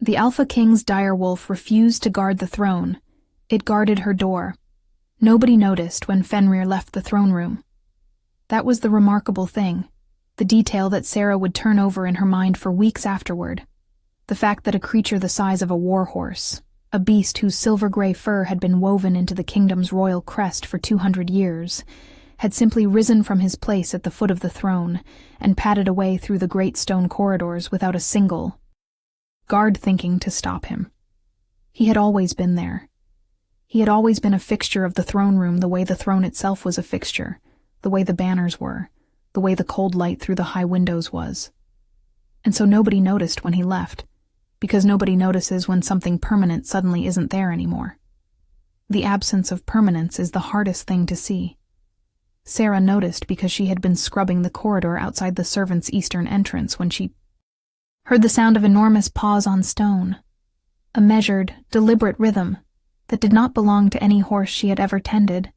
The Alpha King's direwolf refused to guard the throne. It guarded her door. Nobody noticed when Fenrir left the throne room. That was the remarkable thing, the detail that Sarah would turn over in her mind for weeks afterward. The fact that a creature the size of a warhorse, a beast whose silver-gray fur had been woven into the kingdom's royal crest for 200 years, had simply risen from his place at the foot of the throne and padded away through the great stone corridors without a single guard thinking to stop him. He had always been there. He had always been a fixture of the throne room the way the throne itself was a fixture, the way the banners were, the way the cold light through the high windows was. And so nobody noticed when he left, because nobody notices when something permanent suddenly isn't there anymore. The absence of permanence is the hardest thing to see. Sarah noticed because she had been scrubbing the corridor outside the servants' eastern entrance when she heard the sound of enormous paws on stone, a measured, deliberate rhythm that did not belong to any horse she had ever tended,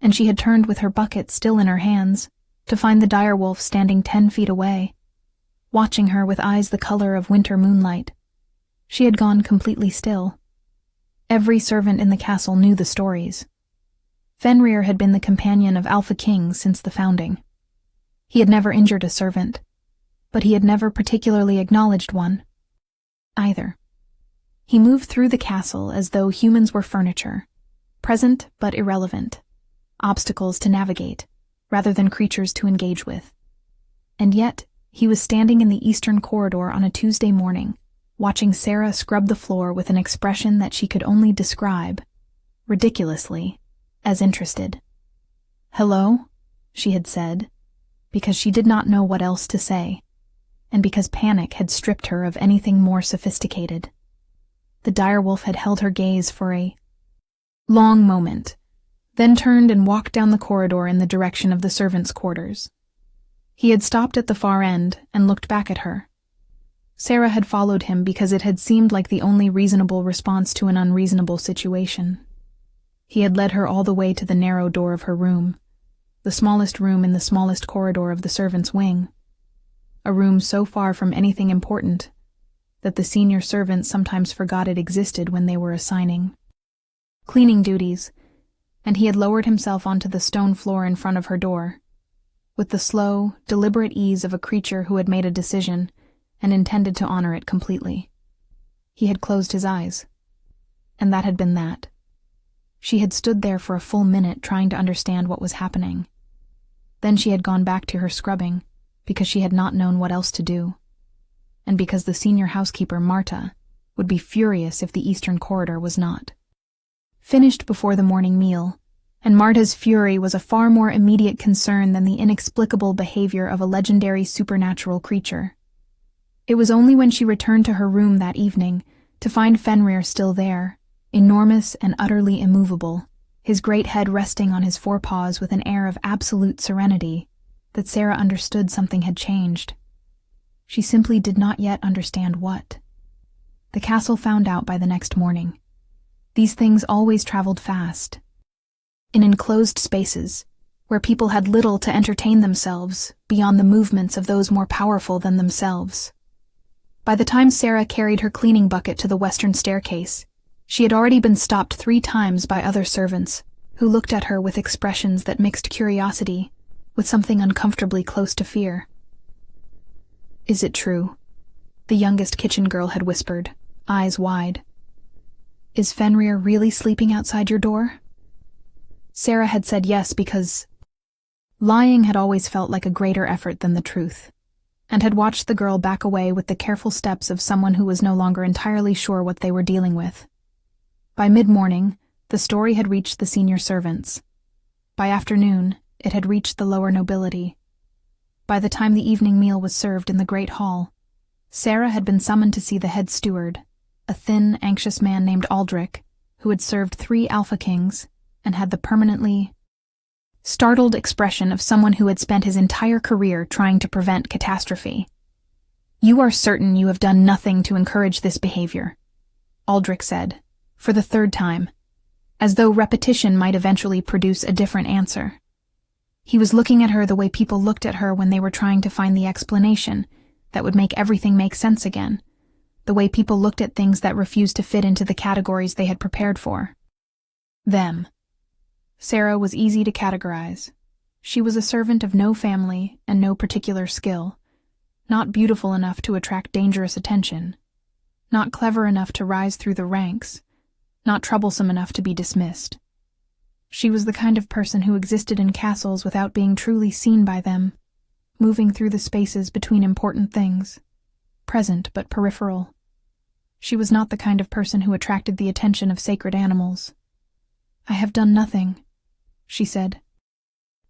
and she had turned with her bucket still in her hands to find the direwolf standing 10 feet away, watching her with eyes the color of winter moonlight. She had gone completely still. Every servant in the castle knew the stories. Fenrir had been the companion of Alpha Kings since the founding. He had never injured a servant, but he had never particularly acknowledged one, either. He moved through the castle as though humans were furniture, present but irrelevant, obstacles to navigate, rather than creatures to engage with. And yet, he was standing in the eastern corridor on a Tuesday morning, watching Sarah scrub the floor with an expression that she could only describe, ridiculously, as interested. "Hello?" she had said, because she did not know what else to say, and because panic had stripped her of anything more sophisticated. The direwolf had held her gaze for a long moment, then turned and walked down the corridor in the direction of the servants' quarters. He had stopped at the far end and looked back at her. Sarah had followed him because it had seemed like the only reasonable response to an unreasonable situation. He had led her all the way to the narrow door of her room, the smallest room in the smallest corridor of the servants' wing, a room so far from anything important that the senior servants sometimes forgot it existed when they were assigning cleaning duties, and he had lowered himself onto the stone floor in front of her door, with the slow, deliberate ease of a creature who had made a decision and intended to honor it completely. He had closed his eyes, and that had been that. She had stood there for a full minute trying to understand what was happening. Then she had gone back to her scrubbing, because she had not known what else to do, and because the senior housekeeper, Marta, would be furious if the eastern corridor was not finished before the morning meal, and Marta's fury was a far more immediate concern than the inexplicable behavior of a legendary supernatural creature. It was only when she returned to her room that evening to find Fenrir still there, enormous and utterly immovable, his great head resting on his forepaws with an air of absolute serenity, that Sarah understood something had changed. She simply did not yet understand what. The castle found out by the next morning. These things always traveled fast. In enclosed spaces, where people had little to entertain themselves beyond the movements of those more powerful than themselves. By the time Sarah carried her cleaning bucket to the western staircase, she had already been stopped 3 times by other servants, who looked at her with expressions that mixed curiosity with something uncomfortably close to fear. "Is it true?" the youngest kitchen girl had whispered, eyes wide. "Is Fenrir really sleeping outside your door?" Sarah had said yes because lying had always felt like a greater effort than the truth, and had watched the girl back away with the careful steps of someone who was no longer entirely sure what they were dealing with. By mid-morning, the story had reached the senior servants. By afternoon, it had reached the lower nobility. By the time the evening meal was served in the great hall, Sarah had been summoned to see the head steward, a thin, anxious man named Aldrich, who had served 3 Alpha Kings and had the permanently startled expression of someone who had spent his entire career trying to prevent catastrophe. "You are certain you have done nothing to encourage this behavior," Aldrich said, for the 3rd time, as though repetition might eventually produce a different answer. He was looking at her the way people looked at her when they were trying to find the explanation that would make everything make sense again, the way people looked at things that refused to fit into the categories they had prepared for. Them. Sarah was easy to categorize. She was a servant of no family and no particular skill, not beautiful enough to attract dangerous attention, not clever enough to rise through the ranks, not troublesome enough to be dismissed. She was the kind of person who existed in castles without being truly seen by them, moving through the spaces between important things, present but peripheral. She was not the kind of person who attracted the attention of sacred animals. "I have done nothing," she said.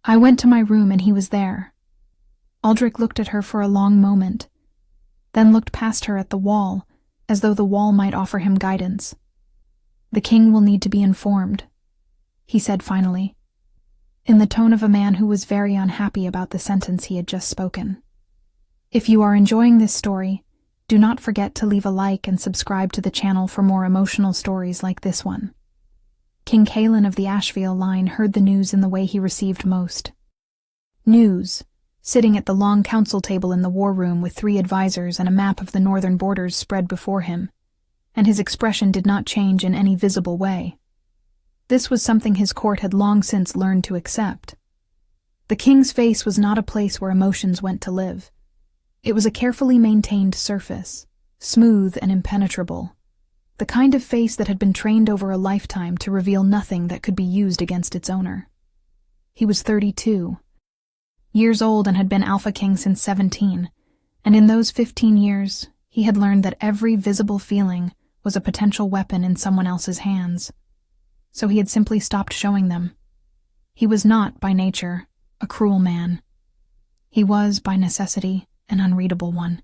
"I went to my room and he was there." Aldrich looked at her for a long moment, then looked past her at the wall, as though the wall might offer him guidance. "The king will need to be informed," he said finally, in the tone of a man who was very unhappy about the sentence he had just spoken. If you are enjoying this story, do not forget to leave a like and subscribe to the channel for more emotional stories like this one. King Caelan of the Ashvale line heard the news in the way he received most. News, sitting at the long council table in the war room with 3 advisors and a map of the northern borders spread before him, and his expression did not change in any visible way. This was something his court had long since learned to accept. The king's face was not a place where emotions went to live. It was a carefully maintained surface, smooth and impenetrable, the kind of face that had been trained over a lifetime to reveal nothing that could be used against its owner. He was 32, years old and had been Alpha King since 17, and in those 15 years he had learned that every visible feeling was a potential weapon in someone else's hands. So he had simply stopped showing them. He was not, by nature, a cruel man. He was, by necessity, an unreadable one.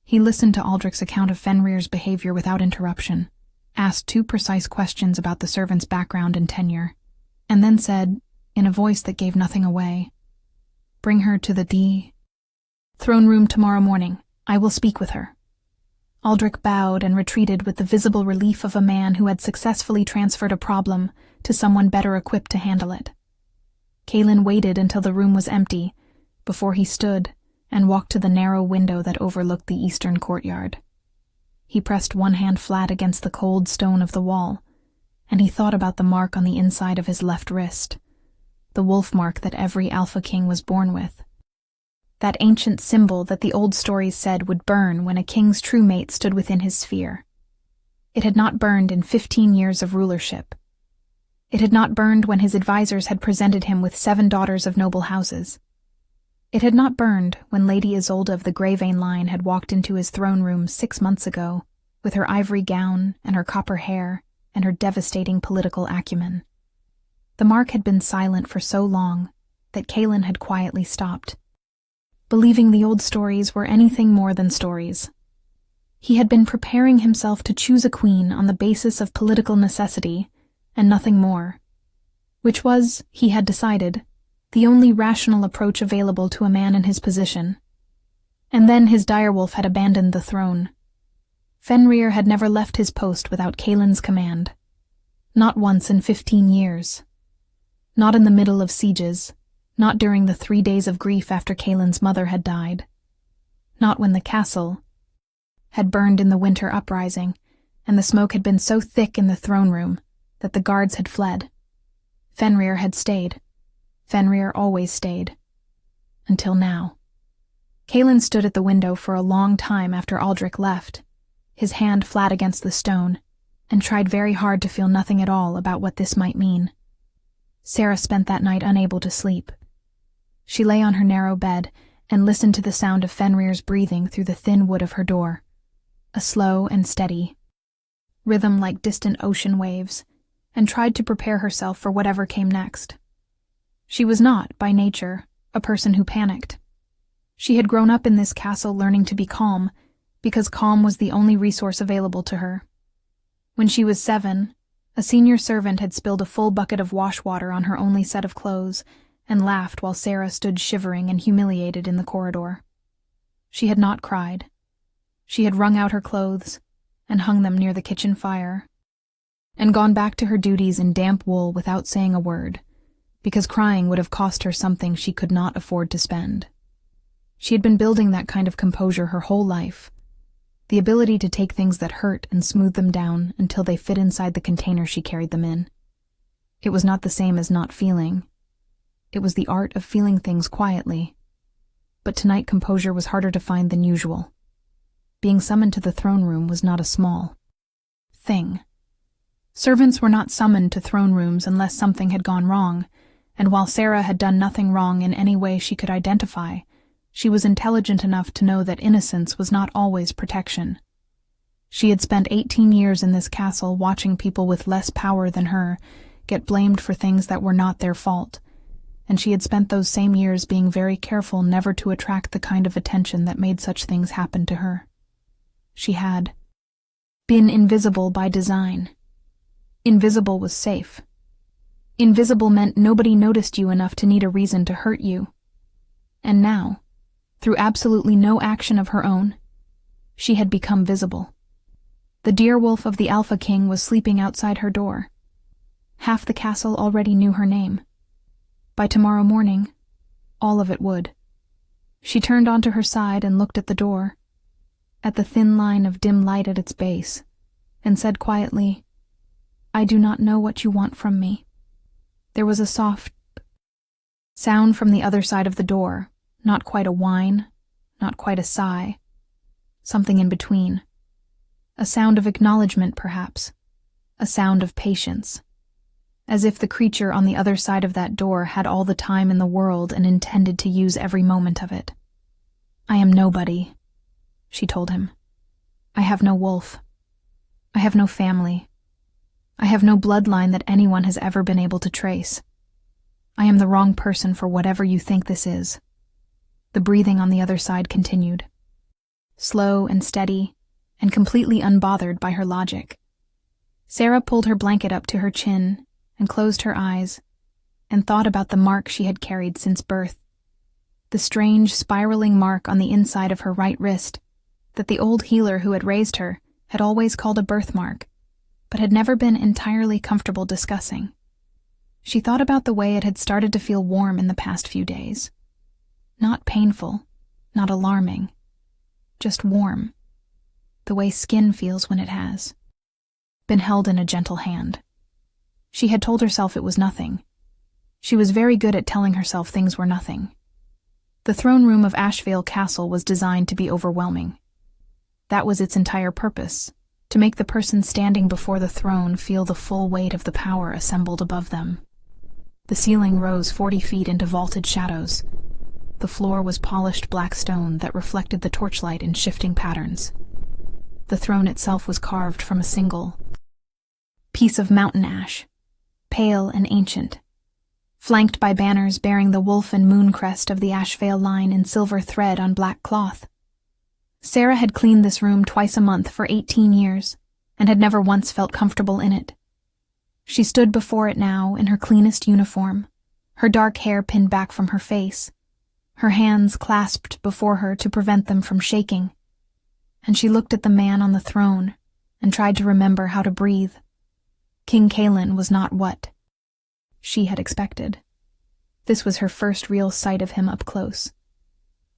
He listened to Aldrich's account of Fenrir's behavior without interruption, asked 2 precise questions about the servant's background and tenure, and then said, in a voice that gave nothing away, "Bring her to the throne room tomorrow morning. I will speak with her." Aldrich bowed and retreated with the visible relief of a man who had successfully transferred a problem to someone better equipped to handle it. Caelan waited until the room was empty before he stood and walked to the narrow window that overlooked the eastern courtyard. He pressed one hand flat against the cold stone of the wall, and he thought about the mark on the inside of his left wrist, the wolf mark that every Alpha King was born with. That ancient symbol that the old stories said would burn when a king's true mate stood within his sphere. It had not burned in 15 years of rulership. It had not burned when his advisors had presented him with 7 daughters of noble houses. It had not burned when Lady Isolde of the Greyvein line had walked into his throne room 6 months ago, with her ivory gown and her copper hair and her devastating political acumen. The mark had been silent for so long that Caelan had quietly stopped, believing the old stories were anything more than stories. He had been preparing himself to choose a queen on the basis of political necessity and nothing more, which was, he had decided, the only rational approach available to a man in his position. And then his direwolf had abandoned the throne. Fenrir had never left his post without Caelan's command. Not once in 15 years. Not in the middle of sieges. Not during the 3 days of grief after Caelan's mother had died. Not when the castle had burned in the winter uprising, and the smoke had been so thick in the throne room that the guards had fled. Fenrir had stayed. Fenrir always stayed. Until now. Caelan stood at the window for a long time after Aldrich left, his hand flat against the stone, and tried very hard to feel nothing at all about what this might mean. Sarah spent that night unable to sleep. She lay on her narrow bed and listened to the sound of Fenrir's breathing through the thin wood of her door, a slow and steady rhythm like distant ocean waves, and tried to prepare herself for whatever came next. She was not, by nature, a person who panicked. She had grown up in this castle learning to be calm, because calm was the only resource available to her. When she was 7, a senior servant had spilled a full bucket of wash water on her only set of clothes and laughed while Sarah stood shivering and humiliated in the corridor. She had not cried. She had wrung out her clothes and hung them near the kitchen fire, and gone back to her duties in damp wool without saying a word, because crying would have cost her something she could not afford to spend. She had been building that kind of composure her whole life, the ability to take things that hurt and smooth them down until they fit inside the container she carried them in. It was not the same as not feeling. It was the art of feeling things quietly. But tonight composure was harder to find than usual. Being summoned to the throne room was not a small thing. Servants were not summoned to throne rooms unless something had gone wrong, and while Sarah had done nothing wrong in any way she could identify, she was intelligent enough to know that innocence was not always protection. She had spent 18 years in this castle watching people with less power than her get blamed for things that were not their fault, and she had spent those same years being very careful never to attract the kind of attention that made such things happen to her. She had been invisible by design. Invisible was safe. Invisible meant nobody noticed you enough to need a reason to hurt you. And now, through absolutely no action of her own, she had become visible. The Direwolf of the Alpha King was sleeping outside her door. Half the castle already knew her name. By tomorrow morning, all of it would. She turned onto her side and looked at the door, at the thin line of dim light at its base, and said quietly, "I do not know what you want from me." There was a soft sound from the other side of the door, not quite a whine, not quite a sigh, something in between. A sound of acknowledgement, perhaps, a sound of patience, as if the creature on the other side of that door had all the time in the world and intended to use every moment of it. "I am nobody," she told him. "I have no wolf. I have no family. I have no bloodline that anyone has ever been able to trace. I am the wrong person for whatever you think this is." The breathing on the other side continued, slow and steady, and completely unbothered by her logic. Sarah pulled her blanket up to her chin and closed her eyes and thought about the mark she had carried since birth, the strange spiraling mark on the inside of her right wrist that the old healer who had raised her had always called a birthmark, but had never been entirely comfortable discussing. She thought about the way it had started to feel warm in the past few days. Not painful, not alarming, just warm, the way skin feels when it has been held in a gentle hand. She had told herself it was nothing. She was very good at telling herself things were nothing. The throne room of Ashvale Castle was designed to be overwhelming. That was its entire purpose, to make the person standing before the throne feel the full weight of the power assembled above them. The ceiling rose 40 feet into vaulted shadows. The floor was polished black stone that reflected the torchlight in shifting patterns. The throne itself was carved from a single piece of mountain ash, pale and ancient, flanked by banners bearing the wolf and moon crest of the Ashvale line in silver thread on black cloth. Sarah had cleaned this room twice a month for 18 years, and had never once felt comfortable in it. She stood before it now in her cleanest uniform, her dark hair pinned back from her face, her hands clasped before her to prevent them from shaking, and she looked at the man on the throne and tried to remember how to breathe. King Kalin was not what she had expected. This was her first real sight of him up close.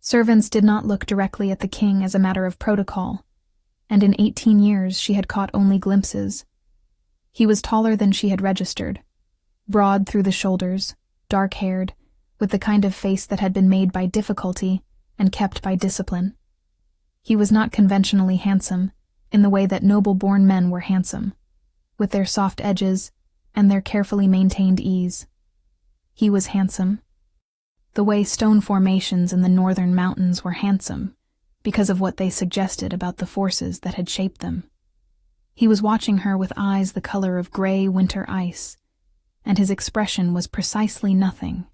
Servants did not look directly at the king as a matter of protocol, and in 18 years she had caught only glimpses. He was taller than she had registered, broad through the shoulders, dark-haired, with the kind of face that had been made by difficulty and kept by discipline. He was not conventionally handsome, in the way that noble-born men were handsome, with their soft edges and their carefully maintained ease. He was handsome, the way stone formations in the northern mountains were handsome, because of what they suggested about the forces that had shaped them. He was watching her with eyes the color of gray winter ice, and his expression was precisely nothing,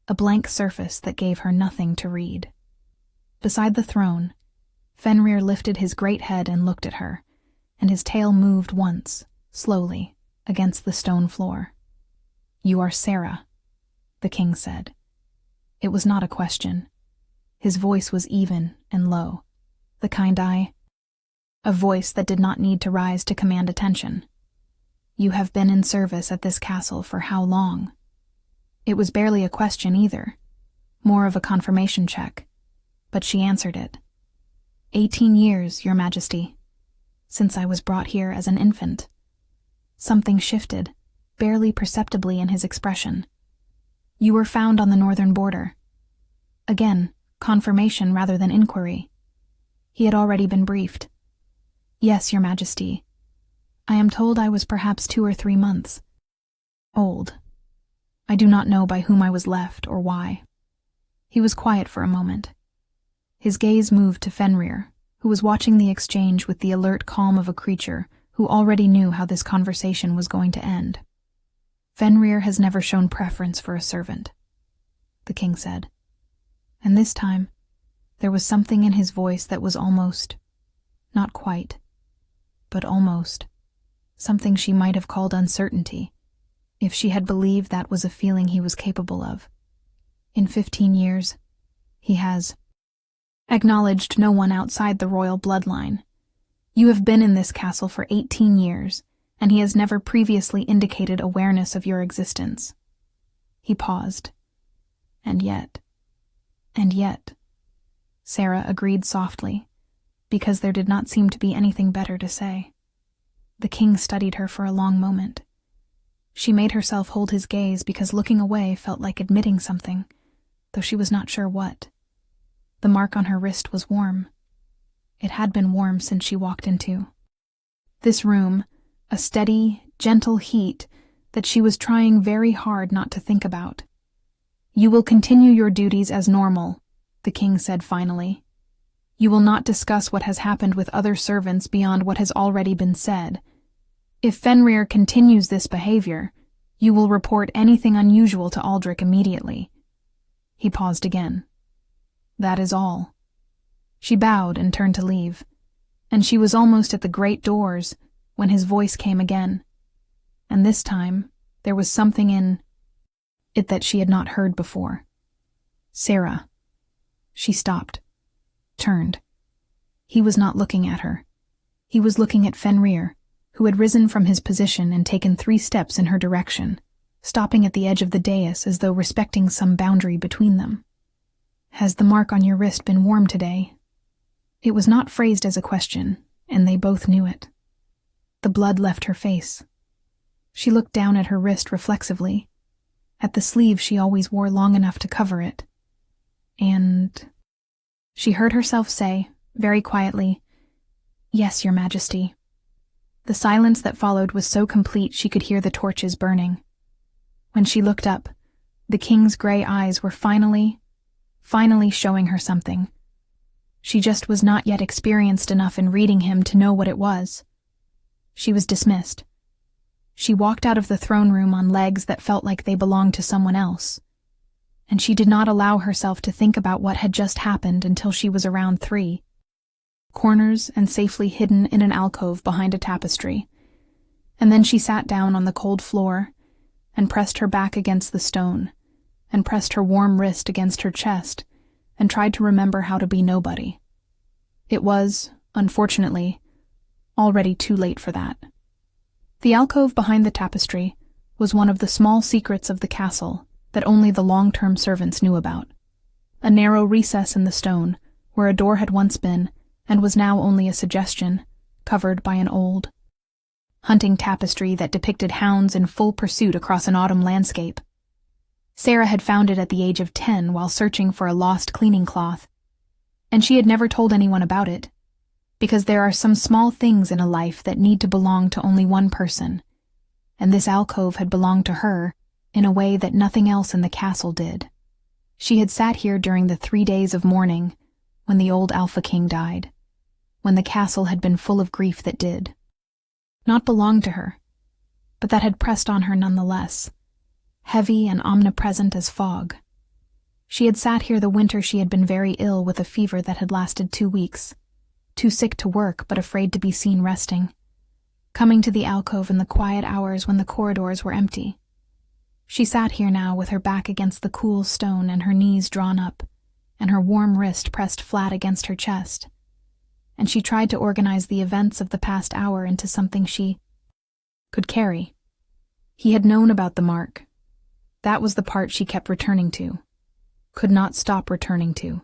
a blank surface that gave her nothing to read. Beside the throne, Fenrir lifted his great head and looked at her, and his tail moved once, slowly, against the stone floor. "You are Sarah," the king said. It was not a question. His voice was even and low, the kind a voice that did not need to rise to command attention. "You have been in service at this castle for how long?" It was barely a question either, more of a confirmation check, but she answered it. 18 years, Your Majesty, since I was brought here as an infant. Something shifted, barely perceptibly in his expression. You were found on the northern border. Again, confirmation rather than inquiry. He had already been briefed. Yes, Your Majesty. I am told I was perhaps 2 or 3 months old. I do not know by whom I was left or why. He was quiet for a moment. His gaze moved to Fenrir, who was watching the exchange with the alert calm of a creature who already knew how this conversation was going to end. Fenrir has never shown preference for a servant, the king said. And this time, there was something in his voice that was almost, not quite, but almost, something she might have called uncertainty, if she had believed that was a feeling he was capable of. In 15 years, he has acknowledged no one outside the royal bloodline. You have been in this castle for 18 years, and he has never previously indicated awareness of your existence. He paused. And yet, Sarah agreed softly, because there did not seem to be anything better to say. The king studied her for a long moment. She made herself hold his gaze because looking away felt like admitting something, though she was not sure what. The mark on her wrist was warm. It had been warm since she walked into this room, a steady, gentle heat that she was trying very hard not to think about. You will continue your duties as normal, the king said finally. You will not discuss what has happened with other servants beyond what has already been said. If Fenrir continues this behavior, you will report anything unusual to Aldrich immediately. He paused again. That is all. She bowed and turned to leave, and she was almost at the great doors when his voice came again. And this time, there was something in it that she had not heard before. Sarah. She stopped, turned. He was not looking at her. He was looking at Fenrir, who had risen from his position and taken 3 steps in her direction, stopping at the edge of the dais as though respecting some boundary between them. Has the mark on your wrist been warm today? It was not phrased as a question, and they both knew it. The blood left her face. She looked down at her wrist reflexively, at the sleeve she always wore long enough to cover it. And she heard herself say, very quietly, Yes, Your Majesty. The silence that followed was so complete she could hear the torches burning. When she looked up, the king's gray eyes were finally showing her something. She just was not yet experienced enough in reading him to know what it was. She was dismissed. She walked out of the throne room on legs that felt like they belonged to someone else. And she did not allow herself to think about what had just happened until she was around 3 corners and safely hidden in an alcove behind a tapestry. And then she sat down on the cold floor and pressed her back against the stone and pressed her warm wrist against her chest and tried to remember how to be nobody. It was, unfortunately, already too late for that. The alcove behind the tapestry was one of the small secrets of the castle that only the long-term servants knew about. A narrow recess in the stone, where a door had once been, and was now only a suggestion, covered by an old hunting tapestry that depicted hounds in full pursuit across an autumn landscape. Sarah had found it at the age of 10 while searching for a lost cleaning cloth, and she had never told anyone about it, because there are some small things in a life that need to belong to only one person, and this alcove had belonged to her in a way that nothing else in the castle did. She had sat here during the 3 days of mourning when the old Alpha King died, when the castle had been full of grief that did not belong to her, but that had pressed on her nonetheless, heavy and omnipresent as fog. She had sat here the winter she had been very ill with a fever that had lasted 2 weeks, too sick to work but afraid to be seen resting, coming to the alcove in the quiet hours when the corridors were empty. She sat here now with her back against the cool stone and her knees drawn up, and her warm wrist pressed flat against her chest, and she tried to organize the events of the past hour into something she could carry. He had known about the mark. That was the part she kept returning to, could not stop returning to.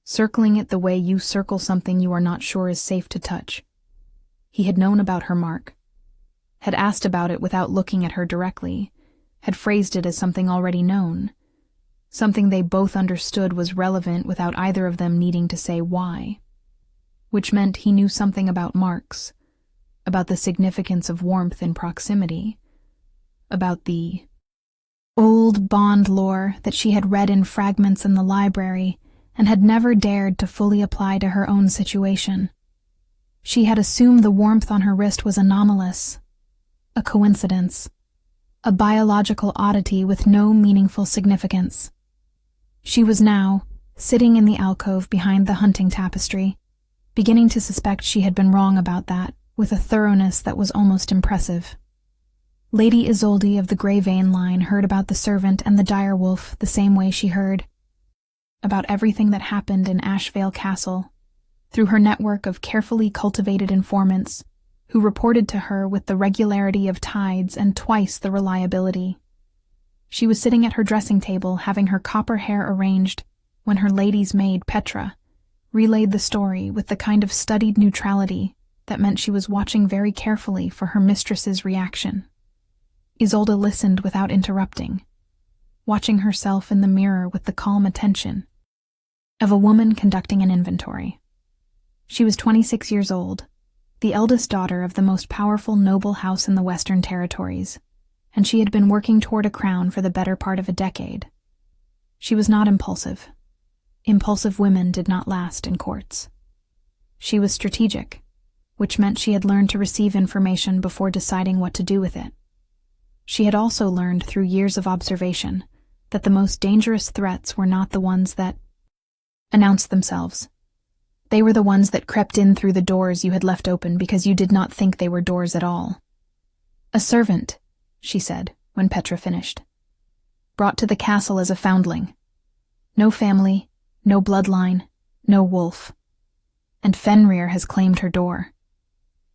circling it the way you circle something you are not sure is safe to touch. He had known about her mark, had asked about it without looking at her directly, had phrased it as something already known, something they both understood was relevant without either of them needing to say why, which meant he knew something about marks, about the significance of warmth in proximity, about the old bond lore that she had read in fragments in the library and had never dared to fully apply to her own situation. She had assumed the warmth on her wrist was anomalous, a coincidence, a biological oddity with no meaningful significance. She was now, sitting in the alcove behind the hunting tapestry, beginning to suspect she had been wrong about that, with a thoroughness that was almost impressive. Lady Isolde of the Grey Vein line heard about the servant and the Direwolf the same way she heard about everything that happened in Ashvale Castle, through her network of carefully cultivated informants who reported to her with the regularity of tides and twice the reliability. She was sitting at her dressing table having her copper hair arranged when her lady's maid, Petra, relayed the story with the kind of studied neutrality that meant she was watching very carefully for her mistress's reaction. Isolde listened without interrupting, watching herself in the mirror with the calm attention of a woman conducting an inventory. She was 26 years old, the eldest daughter of the most powerful noble house in the Western Territories, and she had been working toward a crown for the better part of a decade. She was not impulsive. Impulsive women did not last in courts. She was strategic, which meant she had learned to receive information before deciding what to do with it. She had also learned through years of observation that the most dangerous threats were not the ones that announced themselves. They were the ones that crept in through the doors you had left open because you did not think they were doors at all. "A servant," she said, when Petra finished. "Brought to the castle as a foundling. No family, no bloodline, no wolf. And Fenrir has claimed her door."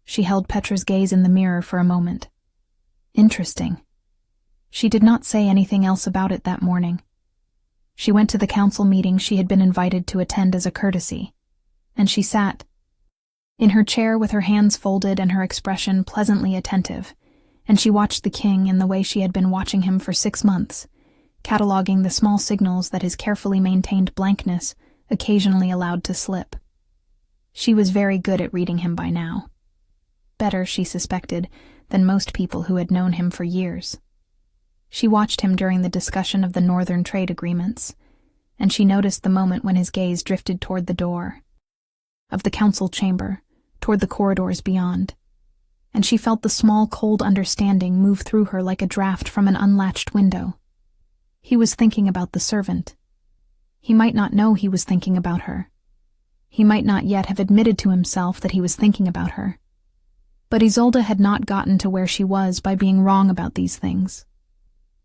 She held Petra's gaze in the mirror for a moment. Interesting. She did not say anything else about it that morning. She went to the council meeting she had been invited to attend as a courtesy, and she sat in her chair with her hands folded and her expression pleasantly attentive, and she watched the king in the way she had been watching him for 6 months, cataloging the small signals that his carefully maintained blankness occasionally allowed to slip. She was very good at reading him by now. Better, she suspected, than most people who had known him for years. She watched him during the discussion of the northern trade agreements, and she noticed the moment when his gaze drifted toward the door of the council chamber, toward the corridors beyond, and she felt the small cold understanding move through her like a draft from an unlatched window. He was thinking about the servant. He might not know he was thinking about her. He might not yet have admitted to himself that he was thinking about her. But Isolde had not gotten to where she was by being wrong about these things.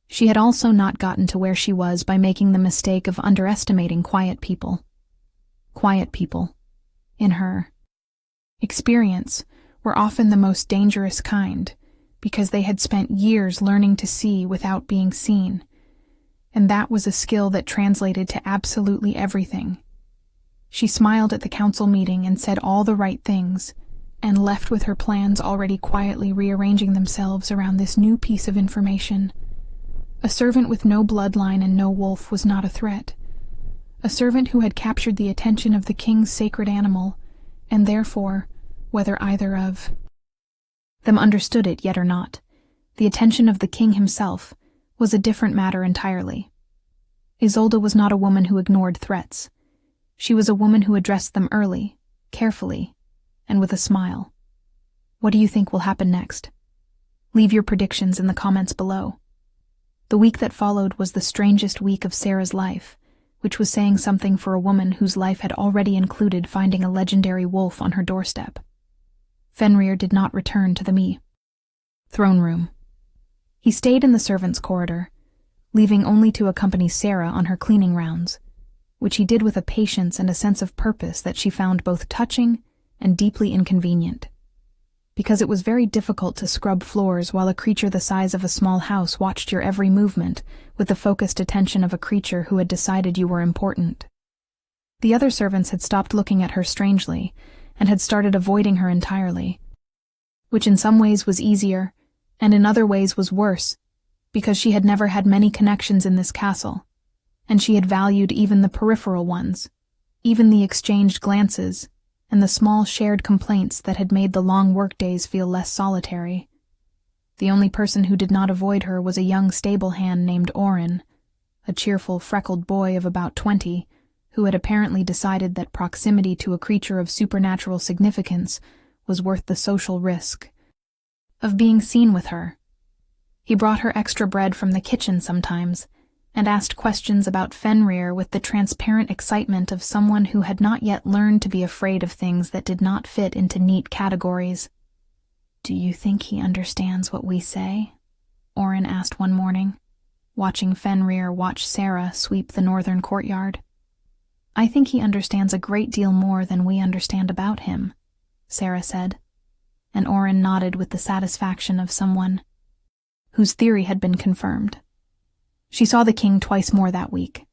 She had also not gotten to where she was by making the mistake of underestimating quiet people. Quiet people, in her experience, were often the most dangerous kind, because they had spent years learning to see without being seen, and that was a skill that translated to absolutely everything. She smiled at the council meeting and said all the right things, and left with her plans already quietly rearranging themselves around this new piece of information. A servant with no bloodline and no wolf was not a threat. A servant who had captured the attention of the king's sacred animal, and therefore, whether either of them understood it yet or not, the attention of the king himself, was a different matter entirely. Isolde was not a woman who ignored threats. She was a woman who addressed them early, carefully, and with a smile. What do you think will happen next? Leave your predictions in the comments below. The week that followed was the strangest week of Sarah's life, which was saying something for a woman whose life had already included finding a legendary wolf on her doorstep. Fenrir did not return to the throne room. He stayed in the servants' corridor, leaving only to accompany Sarah on her cleaning rounds, which he did with a patience and a sense of purpose that she found both touching and deeply inconvenient, because it was very difficult to scrub floors while a creature the size of a small house watched your every movement with the focused attention of a creature who had decided you were important. The other servants had stopped looking at her strangely and had started avoiding her entirely, which in some ways was easier and in other ways was worse, because she had never had many connections in this castle, and she had valued even the peripheral ones, even the exchanged glances and the small shared complaints that had made the long workdays feel less solitary. The only person who did not avoid her was a young stable hand named Orrin, a cheerful, freckled boy of about 20, who had apparently decided that proximity to a creature of supernatural significance was worth the social risk of being seen with her. He brought her extra bread from the kitchen sometimes, and asked questions about Fenrir with the transparent excitement of someone who had not yet learned to be afraid of things that did not fit into neat categories. "Do you think he understands what we say?" Orrin asked one morning, watching Fenrir watch Sarah sweep the northern courtyard. "I think he understands a great deal more than we understand about him," Sarah said, and Orrin nodded with the satisfaction of someone whose theory had been confirmed. She saw the king twice more that week.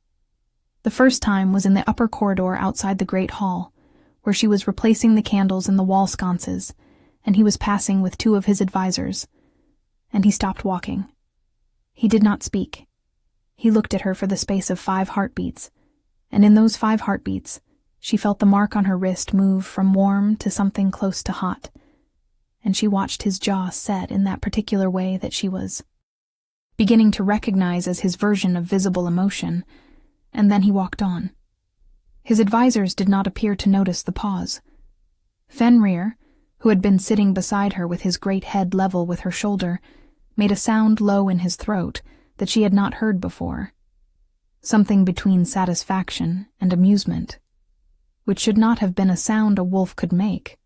The first time was in the upper corridor outside the great hall, where she was replacing the candles in the wall sconces, and he was passing with 2 of his advisors, and he stopped walking. He did not speak. He looked at her for the space of 5 heartbeats, and in those 5 heartbeats, she felt the mark on her wrist move from warm to something close to hot, and she watched his jaw set in that particular way that she was beginning to recognize as his version of visible emotion, and then he walked on. His advisors did not appear to notice the pause. Fenrir, who had been sitting beside her with his great head level with her shoulder, made a sound low in his throat that she had not heard before, something between satisfaction and amusement, which should not have been a sound a wolf could make,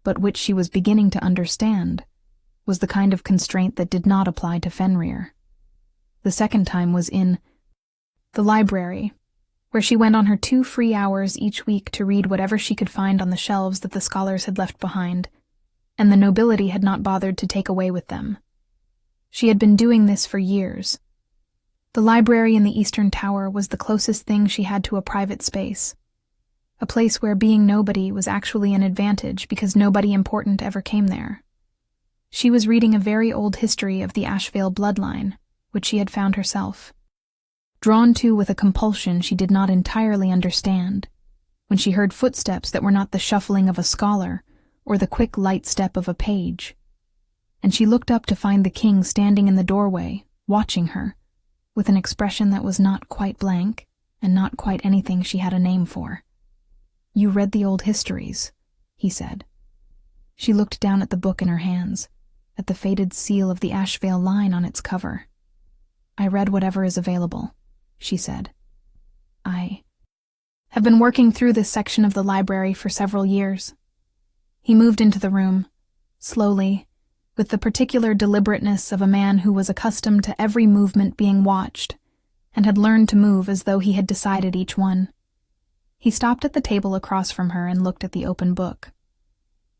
but which she was beginning to understand was the kind of constraint that did not apply to Fenrir. The second time was in the library, where she went on her 2 free hours each week to read whatever she could find on the shelves that the scholars had left behind, and the nobility had not bothered to take away with them. She had been doing this for years. The library in the Eastern Tower was the closest thing she had to a private space, a place where being nobody was actually an advantage because nobody important ever came there. She was reading a very old history of the Ashvale bloodline, which she had found herself drawn to with a compulsion she did not entirely understand, when she heard footsteps that were not the shuffling of a scholar or the quick light step of a page, and she looked up to find the king standing in the doorway, watching her, with an expression that was not quite blank and not quite anything she had a name for. "You read the old histories," he said. She looked down at the book in her hands, at the faded seal of the Ashvale line on its cover. "I read whatever is available," she said. "I have been working through this section of the library for several years." He moved into the room, slowly, with the particular deliberateness of a man who was accustomed to every movement being watched, and had learned to move as though he had decided each one. He stopped at the table across from her and looked at the open book.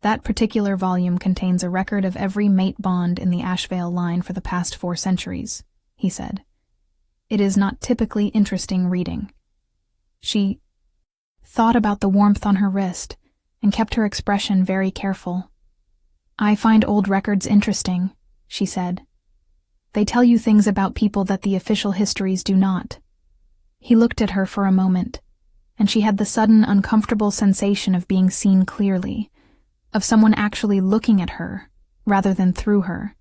"That particular volume contains a record of every mate bond in the Ashvale line for the past 4 centuries, he said. "It is not typically interesting reading." She thought about the warmth on her wrist and kept her expression very careful. "I find old records interesting," she said. "They tell you things about people that the official histories do not." He looked at her for a moment, and she had the sudden uncomfortable sensation of being seen clearly, of someone actually looking at her rather than through her,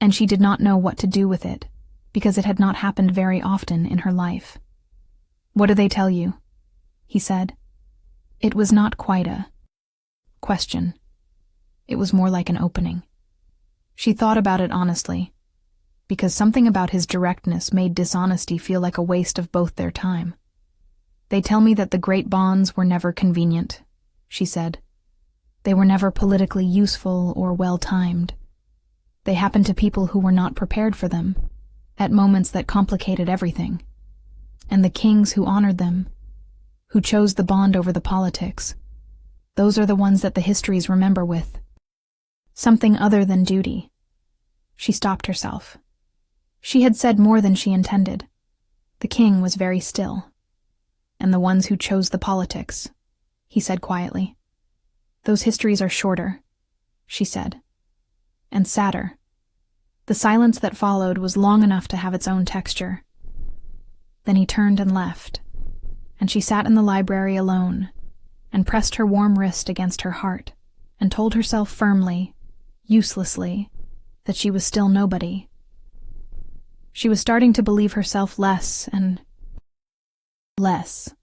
and she did not know what to do with it, because it had not happened very often in her life. "What do they tell you?" he said. It was not quite a question. It was more like an opening. She thought about it honestly, because something about his directness made dishonesty feel like a waste of both their time. "They tell me that the great bonds were never convenient," she said. "They were never politically useful or well-timed. They happened to people who were not prepared for them, at moments that complicated everything. And the kings who honored them, who chose the bond over the politics, those are the ones that the histories remember with something other than duty." She stopped herself. She had said more than she intended. The king was very still. and the ones who chose the politics, he said quietly. Those histories are shorter, she said, and sadder. The silence that followed was long enough to have its own texture. Then he turned and left, and she sat in the library alone, and pressed her warm wrist against her heart, and told herself firmly, uselessly, that she was still nobody. She was starting to believe herself less and less.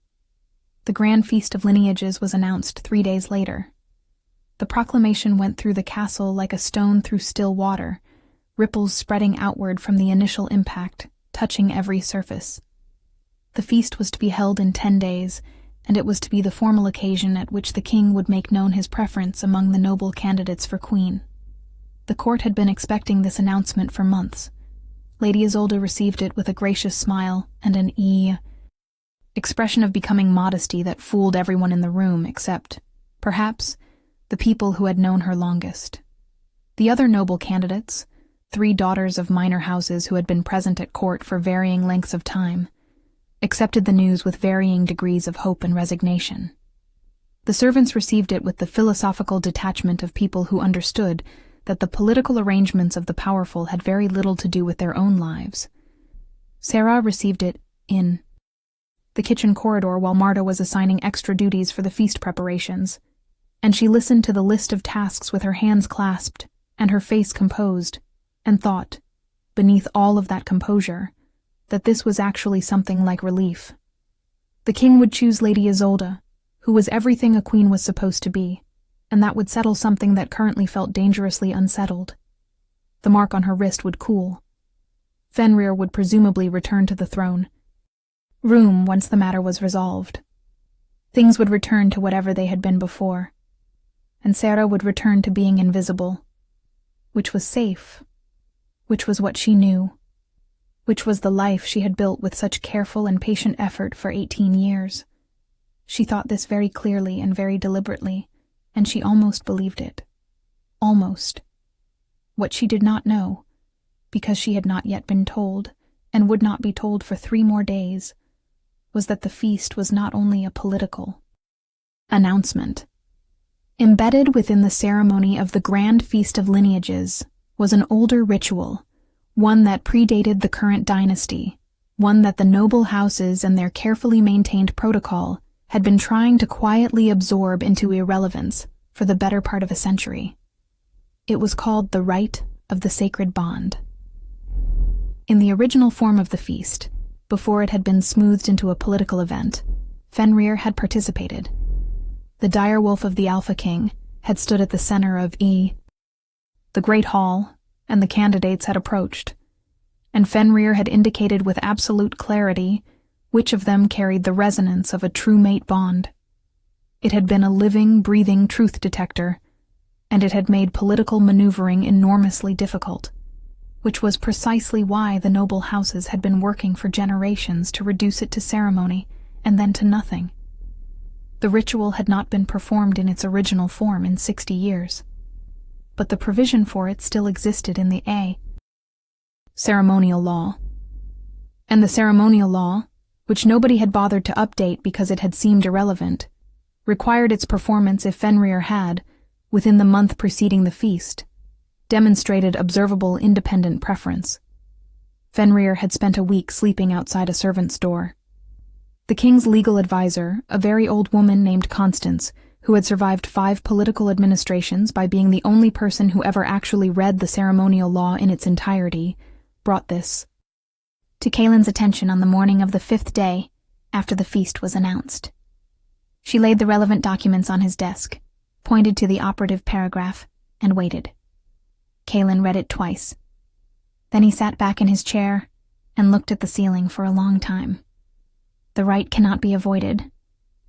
The grand feast of lineages was announced 3 days later. The proclamation went through the castle like a stone through still water, ripples spreading outward from the initial impact, touching every surface. The feast was to be held in 10 days, and it was to be the formal occasion at which the king would make known his preference among the noble candidates for queen. The court had been expecting this announcement for months. Lady Isolde received it with a gracious smile and an expression of becoming modesty that fooled everyone in the room except, perhaps, the people who had known her longest. The other noble candidates, 3 daughters of minor houses who had been present at court for varying lengths of time, accepted the news with varying degrees of hope and resignation. The servants received it with the philosophical detachment of people who understood that the political arrangements of the powerful had very little to do with their own lives. Sarah received it in the kitchen corridor while Marta was assigning extra duties for the feast preparations, and she listened to the list of tasks with her hands clasped and her face composed, and thought, beneath all of that composure, that this was actually something like relief. The king would choose Lady Isolde, who was everything a queen was supposed to be, and that would settle something that currently felt dangerously unsettled. The mark on her wrist would cool. Fenrir would presumably return to the throne room once the matter was resolved. Things would return to whatever they had been before, and Sarah would return to being invisible, which was safe, which was what she knew, which was the life she had built with such careful and patient effort for 18 years. She thought this very clearly and very deliberately, and she almost believed it. Almost. What she did not know, because she had not yet been told, and would not be told for 3 more days, was that the feast was not only a political announcement. Embedded within the ceremony of the Grand Feast of Lineages was an older ritual, one that predated the current dynasty, one that the noble houses and their carefully maintained protocol had been trying to quietly absorb into irrelevance for the better part of a century. It was called the Rite of the Sacred Bond. In the original form of the feast, before it had been smoothed into a political event, Fenrir had participated. The Direwolf of the Alpha King had stood at the center of the great hall, and the candidates had approached, and Fenrir had indicated with absolute clarity which of them carried the resonance of a true mate bond. It had been a living, breathing truth detector, and it had made political maneuvering enormously difficult, which was precisely why the noble houses had been working for generations to reduce it to ceremony and then to nothing. The ritual had not been performed in its original form in 60 years, but the provision for it still existed in the ceremonial law. And the ceremonial law, which nobody had bothered to update because it had seemed irrelevant, required its performance if Fenrir had, within the month preceding the feast, demonstrated observable independent preference. Fenrir had spent a week sleeping outside a servant's door. The king's legal advisor, a very old woman named Constance, who had survived 5 political administrations by being the only person who ever actually read the ceremonial law in its entirety, brought this to Kaelin's attention on the morning of the 5th day after the feast was announced. She laid the relevant documents on his desk, pointed to the operative paragraph, and waited. Kaelin read it twice. Then he sat back in his chair and looked at the ceiling for a long time. "The right cannot be avoided,"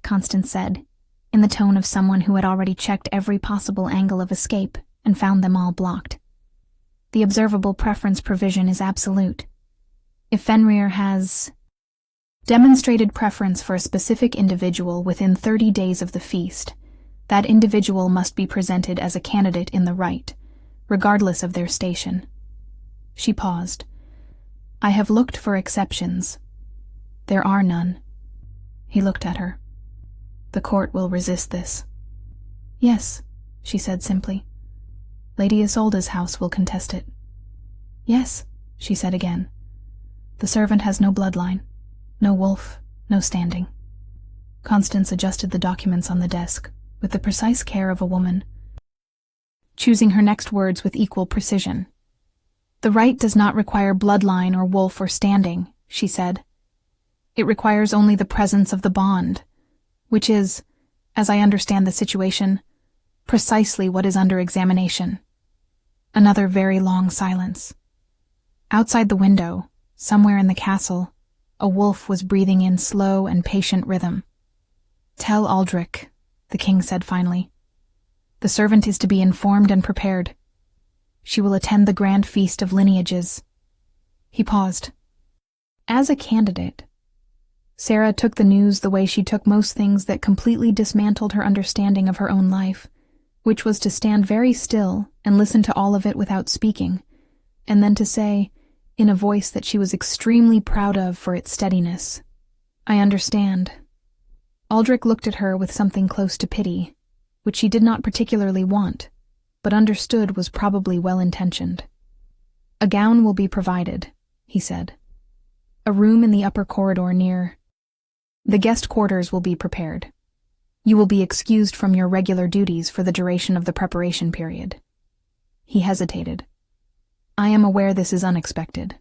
Constance said, in the tone of someone who had already checked every possible angle of escape and found them all blocked. "The observable preference provision is absolute. If Fenrir has demonstrated preference for a specific individual within 30 days of the feast, that individual must be presented as a candidate in the right, regardless of their station." She paused. "I have looked for exceptions. There are none." He looked at her. The court will resist this. Yes, she said simply. Lady Isolda's house will contest it. Yes, she said again. The servant has no bloodline, no wolf, no standing. Constance adjusted the documents on the desk with the precise care of a woman, choosing her next words with equal precision. The right does not require bloodline or wolf or standing, she said. It requires only the presence of the bond, which is, as I understand the situation, precisely what is under examination. Another very long silence. Outside the window, somewhere in the castle, a wolf was breathing in slow and patient rhythm. Tell Aldrich, the king said finally. The servant is to be informed and prepared. She will attend the grand feast of lineages. He paused. As a candidate, Sarah took the news the way she took most things that completely dismantled her understanding of her own life, which was to stand very still and listen to all of it without speaking, and then to say, in a voice that she was extremely proud of for its steadiness, I understand. Aldrich looked at her with something close to pity, which she did not particularly want, but understood was probably well-intentioned. A gown will be provided, he said. A room in the upper corridor near. The guest quarters will be prepared. You will be excused from your regular duties for the duration of the preparation period. He hesitated. I am aware this is unexpected.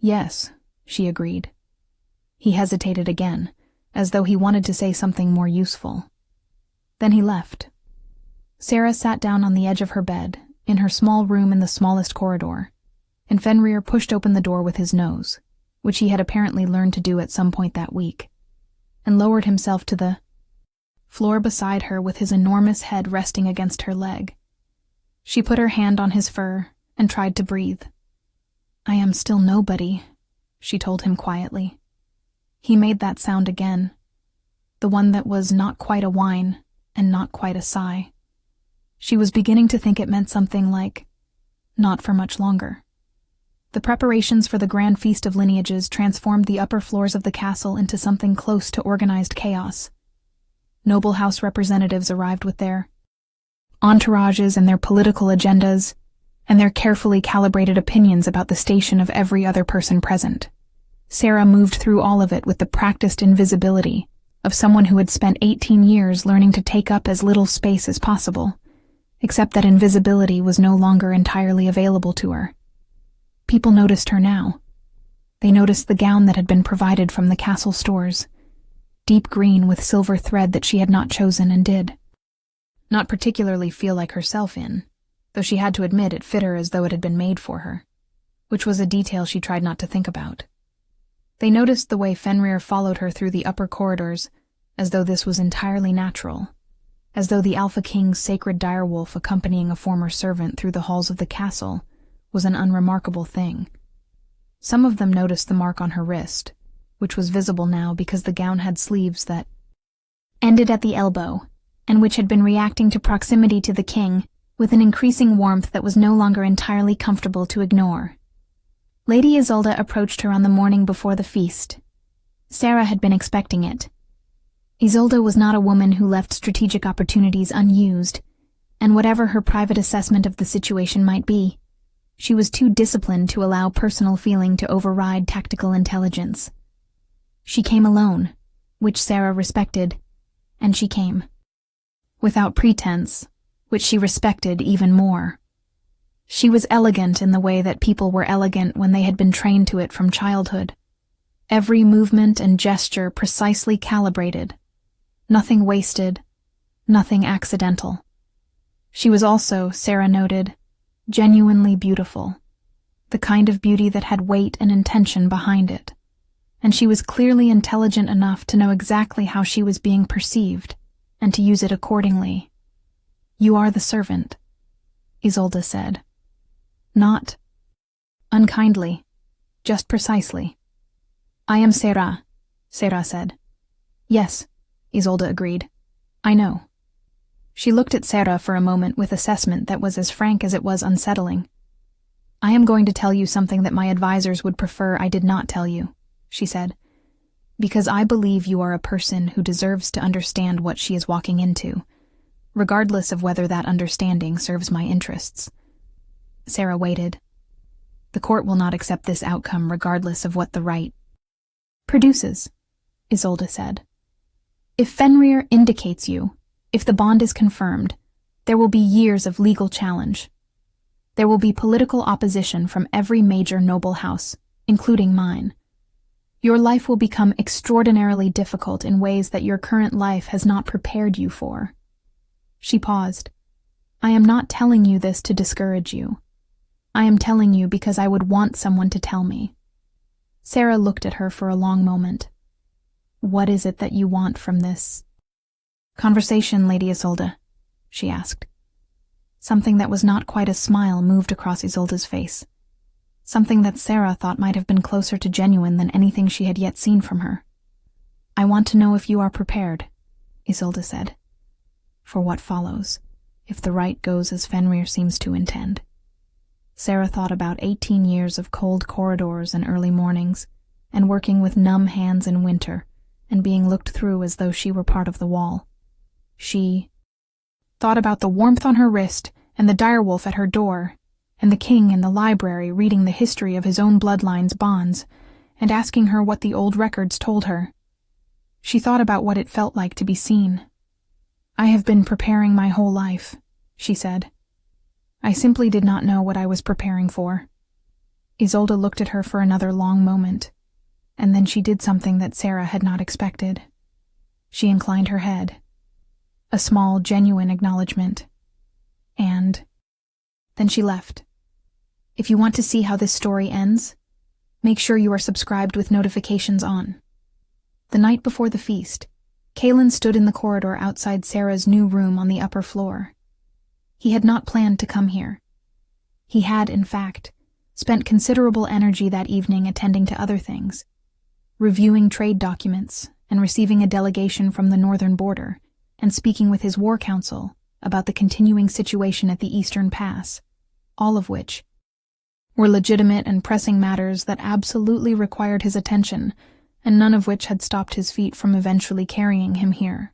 Yes, she agreed. He hesitated again, as though he wanted to say something more useful. Then he left. Sarah sat down on the edge of her bed, in her small room in the smallest corridor, and Fenrir pushed open the door with his nose, which he had apparently learned to do at some point that week, and lowered himself to the floor beside her with his enormous head resting against her leg. She put her hand on his fur and tried to breathe. I am still nobody, she told him quietly. He made that sound again, the one that was not quite a whine and not quite a sigh. She was beginning to think it meant something like, not for much longer. The preparations for the grand feast of lineages transformed the upper floors of the castle into something close to organized chaos. Noble house representatives arrived with their entourages and their political agendas, and their carefully calibrated opinions about the station of every other person present. Sarah moved through all of it with the practiced invisibility of someone who had spent 18 years learning to take up as little space as possible, except that invisibility was no longer entirely available to her. People noticed her now. They noticed the gown that had been provided from the castle stores, deep green with silver thread that she had not chosen and did not particularly feel like herself in, though she had to admit it fit her as though it had been made for her, which was a detail she tried not to think about. They noticed the way Fenrir followed her through the upper corridors, as though this was entirely natural, as though the Alpha King's sacred direwolf accompanying a former servant through the halls of the castle was an unremarkable thing. Some of them noticed the mark on her wrist, which was visible now because the gown had sleeves that ended at the elbow, and which had been reacting to proximity to the king with an increasing warmth that was no longer entirely comfortable to ignore. Lady Isolda approached her on the morning before the feast. Sarah had been expecting it. Isolda was not a woman who left strategic opportunities unused, and whatever her private assessment of the situation might be, she was too disciplined to allow personal feeling to override tactical intelligence. She came alone, which Sarah respected, and she came. Without pretense, which she respected even more. She was elegant in the way that people were elegant when they had been trained to it from childhood. Every movement and gesture precisely calibrated. Nothing wasted, nothing accidental. She was also, Sarah noted, genuinely beautiful, the kind of beauty that had weight and intention behind it, and she was clearly intelligent enough to know exactly how she was being perceived, and to use it accordingly. You are the servant, Isolda said. Not unkindly, just precisely. I am Sarah, Sarah said. Yes, Isolda agreed. I know. She looked at Sarah for a moment with assessment that was as frank as it was unsettling. I am going to tell you something that my advisors would prefer I did not tell you, she said. Because I believe you are a person who deserves to understand what she is walking into, regardless of whether that understanding serves my interests. Sarah waited. The court will not accept this outcome regardless of what the right produces, Isolde said. If Fenrir indicates you, if the bond is confirmed, there will be years of legal challenge. There will be political opposition from every major noble house, including mine. Your life will become extraordinarily difficult in ways that your current life has not prepared you for. She paused. I am not telling you this to discourage you. I am telling you because I would want someone to tell me. Sarah looked at her for a long moment. What is it that you want from this conversation, Lady Isolde? She asked. Something that was not quite a smile moved across Isolde's face. Something that Sarah thought might have been closer to genuine than anything she had yet seen from her. I want to know if you are prepared, Isolde said, for what follows, if the right goes as Fenrir seems to intend. Sarah thought about 18 years of cold corridors and early mornings, and working with numb hands in winter, and being looked through as though she were part of the wall. She thought about the warmth on her wrist and the direwolf at her door, and the king in the library reading the history of his own bloodline's bonds, and asking her what the old records told her. She thought about what it felt like to be seen. I have been preparing my whole life, she said. I simply did not know what I was preparing for. Isolde looked at her for another long moment, and then she did something that Sarah had not expected. She inclined her head. A small, genuine acknowledgement. And then she left. If you want to see how this story ends, make sure you are subscribed with notifications on. The night before the feast, Kalen stood in the corridor outside Sarah's new room on the upper floor. He had not planned to come here. He had, in fact, spent considerable energy that evening attending to other things, reviewing trade documents and receiving a delegation from the northern border, and speaking with his war council about the continuing situation at the Eastern Pass, all of which were legitimate and pressing matters that absolutely required his attention, and none of which had stopped his feet from eventually carrying him here.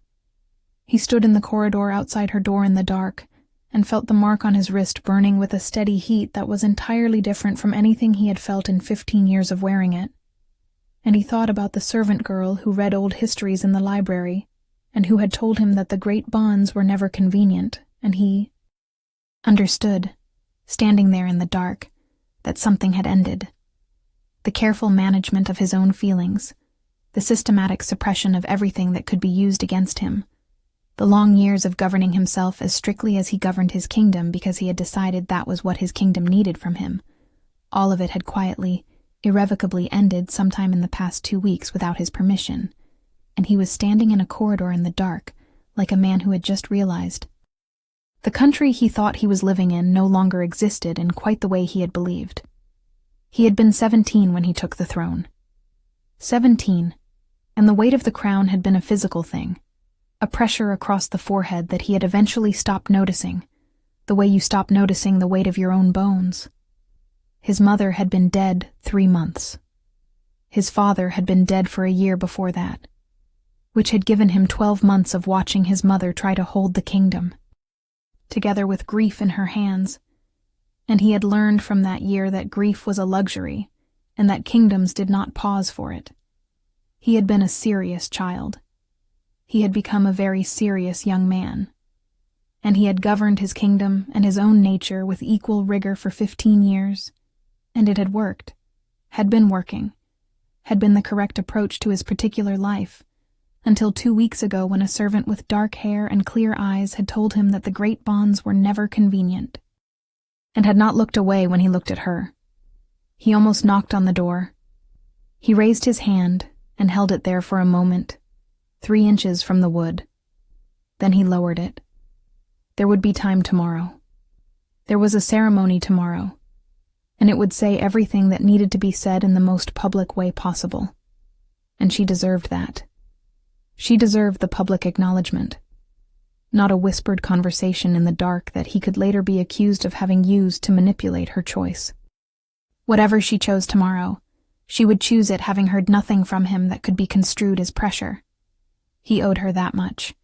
He stood in the corridor outside her door in the dark, and felt the mark on his wrist burning with a steady heat that was entirely different from anything he had felt in 15 years of wearing it. And he thought about the servant girl who read old histories in the library, and who had told him that the great bonds were never convenient, and he understood, standing there in the dark, that something had ended. The careful management of his own feelings, the systematic suppression of everything that could be used against him, the long years of governing himself as strictly as he governed his kingdom because he had decided that was what his kingdom needed from him, all of it had quietly, irrevocably ended sometime in the past 2 weeks without his permission, and he was standing in a corridor in the dark, like a man who had just realized. The country he thought he was living in no longer existed in quite the way he had believed. He had been 17 when he took the throne. 17, and the weight of the crown had been a physical thing, a pressure across the forehead that he had eventually stopped noticing, the way you stop noticing the weight of your own bones. His mother had been dead 3 months. His father had been dead for a year before that, which had given him 12 months of watching his mother try to hold the kingdom, together with grief in her hands, and he had learned from that year that grief was a luxury, and that kingdoms did not pause for it. He had been a serious child. He had become a very serious young man, and he had governed his kingdom and his own nature with equal rigor for 15 years, and it had worked, had been working, had been the correct approach to his particular life, until 2 weeks ago when a servant with dark hair and clear eyes had told him that the great bonds were never convenient, and had not looked away when he looked at her. He almost knocked on the door. He raised his hand and held it there for a moment, 3 inches from the wood. Then he lowered it. There would be time tomorrow. There was a ceremony tomorrow, and it would say everything that needed to be said in the most public way possible. And she deserved that. She deserved the public acknowledgement, not a whispered conversation in the dark that he could later be accused of having used to manipulate her choice. Whatever she chose tomorrow, She would choose it, having heard nothing from him that could be construed as pressure. He owed her that much.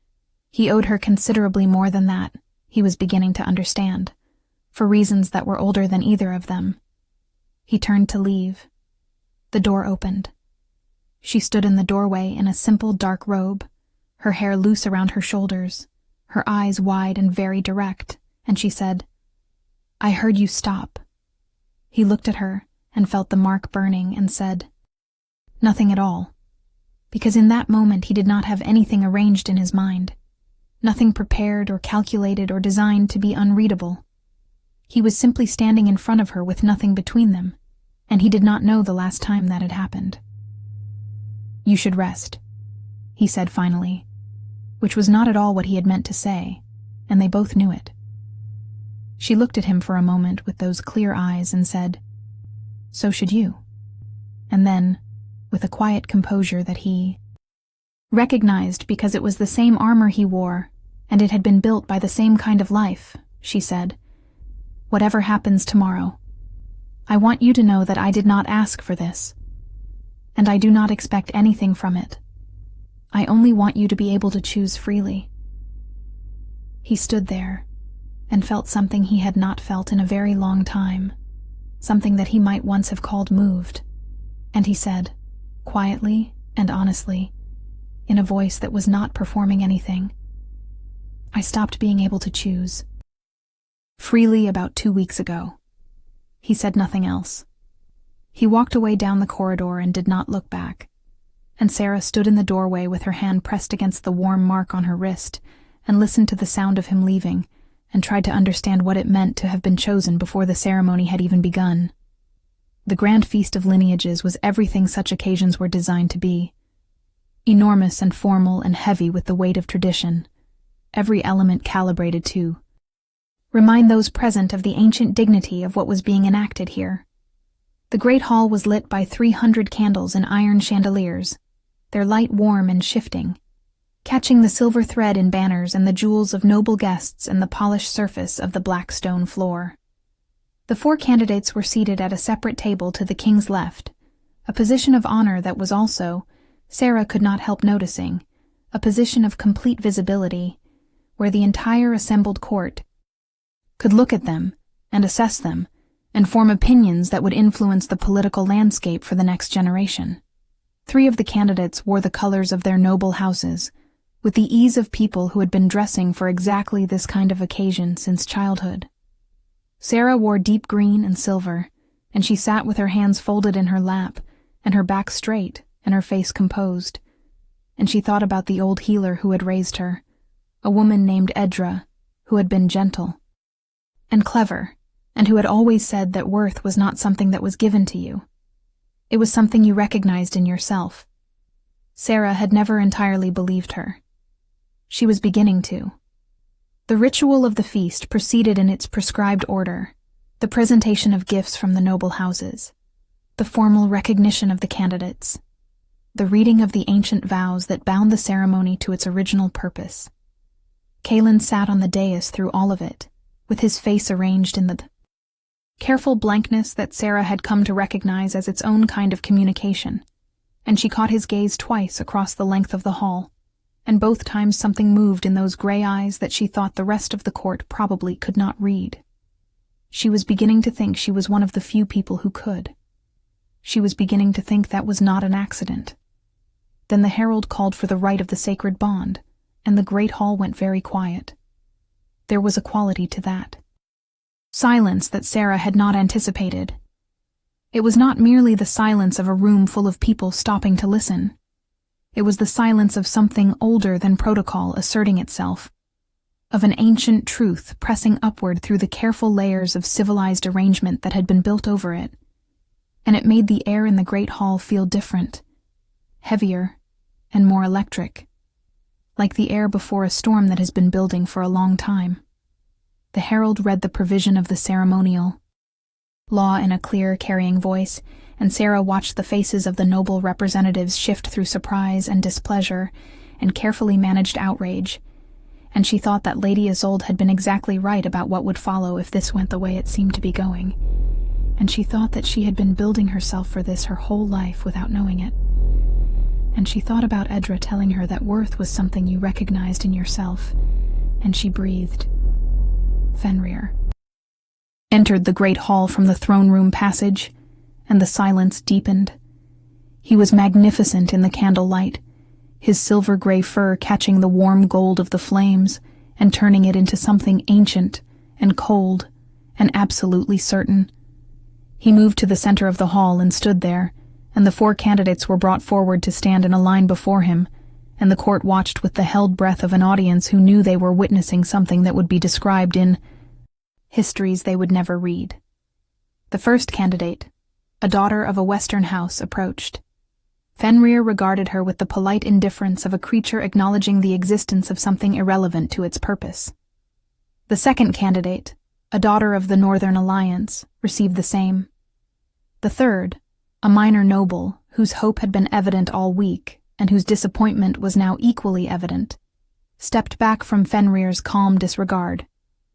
He owed her considerably more than that, he was beginning to understand, for reasons that were older than either of them. He turned to leave. The door opened. She stood in the doorway in a simple dark robe, her hair loose around her shoulders, her eyes wide and very direct, and she said, "I heard you stop." He looked at her and felt the mark burning and said, "Nothing at all," because in that moment he did not have anything arranged in his mind, nothing prepared or calculated or designed to be unreadable. He was simply standing in front of her with nothing between them, and he did not know the last time that had happened. "You should rest," he said finally, which was not at all what he had meant to say, and they both knew it. She looked at him for a moment with those clear eyes and said, "So should you." And then, with a quiet composure that he recognized because it was the same armor he wore, and it had been built by the same kind of life, she said, "Whatever happens tomorrow, I want you to know that I did not ask for this, and I do not expect anything from it. I only want you to be able to choose freely." He stood there and felt something he had not felt in a very long time, something that he might once have called moved, and he said, quietly and honestly, in a voice that was not performing anything, "I stopped being able to choose freely about 2 weeks ago." He said nothing else. He walked away down the corridor and did not look back, and Sarah stood in the doorway with her hand pressed against the warm mark on her wrist and listened to the sound of him leaving and tried to understand what it meant to have been chosen before the ceremony had even begun. The grand feast of lineages was everything such occasions were designed to be. Enormous and formal and heavy with the weight of tradition, every element calibrated to remind those present of the ancient dignity of what was being enacted here. The great hall was lit by 300 candles in iron chandeliers, their light warm and shifting, catching the silver thread in banners and the jewels of noble guests and the polished surface of the black stone floor. The 4 candidates were seated at a separate table to the king's left, a position of honor that was also, Sarah could not help noticing, a position of complete visibility, where the entire assembled court could look at them and assess them and form opinions that would influence the political landscape for the next generation. 3 of the candidates wore the colors of their noble houses, with the ease of people who had been dressing for exactly this kind of occasion since childhood. Sarah wore deep green and silver, and she sat with her hands folded in her lap, and her back straight, and her face composed, and she thought about the old healer who had raised her, a woman named Edra, who had been gentle and clever, and who had always said that worth was not something that was given to you. It was something you recognized in yourself. Sarah had never entirely believed her. She was beginning to. The ritual of the feast proceeded in its prescribed order, the presentation of gifts from the noble houses, the formal recognition of the candidates, the reading of the ancient vows that bound the ceremony to its original purpose. Kalen sat on the dais through all of it, with his face arranged in the careful blankness that Sarah had come to recognize as its own kind of communication, and she caught his gaze twice across the length of the hall, and both times something moved in those gray eyes that she thought the rest of the court probably could not read. She was beginning to think she was one of the few people who could. She was beginning to think that was not an accident. Then the herald called for the rite of the sacred bond, and the great hall went very quiet. There was a quality to that silence that Sarah had not anticipated. It was not merely the silence of a room full of people stopping to listen. It was the silence of something older than protocol asserting itself, of an ancient truth pressing upward through the careful layers of civilized arrangement that had been built over it, and it made the air in the great hall feel different, heavier, and more electric, like the air before a storm that has been building for a long time. The herald read the provision of the ceremonial law in a clear, carrying voice, and Sarah watched the faces of the noble representatives shift through surprise and displeasure and carefully managed outrage, and she thought that Lady Isolde had been exactly right about what would follow if this went the way it seemed to be going. and she thought that she had been building herself for this her whole life without knowing it. And she thought about Edra telling her that worth was something you recognized in yourself, and she breathed. Fenrir entered the great hall from the throne room passage, and the silence deepened. He was magnificent in the candlelight, his silver-gray fur catching the warm gold of the flames and turning it into something ancient and cold and absolutely certain. He moved to the center of the hall and stood there, and the 4 candidates were brought forward to stand in a line before him, and the court watched with the held breath of an audience who knew they were witnessing something that would be described in histories they would never read. The first candidate, a daughter of a Western house, approached. Fenrir regarded her with the polite indifference of a creature acknowledging the existence of something irrelevant to its purpose. The second candidate, a daughter of the Northern Alliance, received the same. The third, a minor noble whose hope had been evident all week and whose disappointment was now equally evident, stepped back from Fenrir's calm disregard,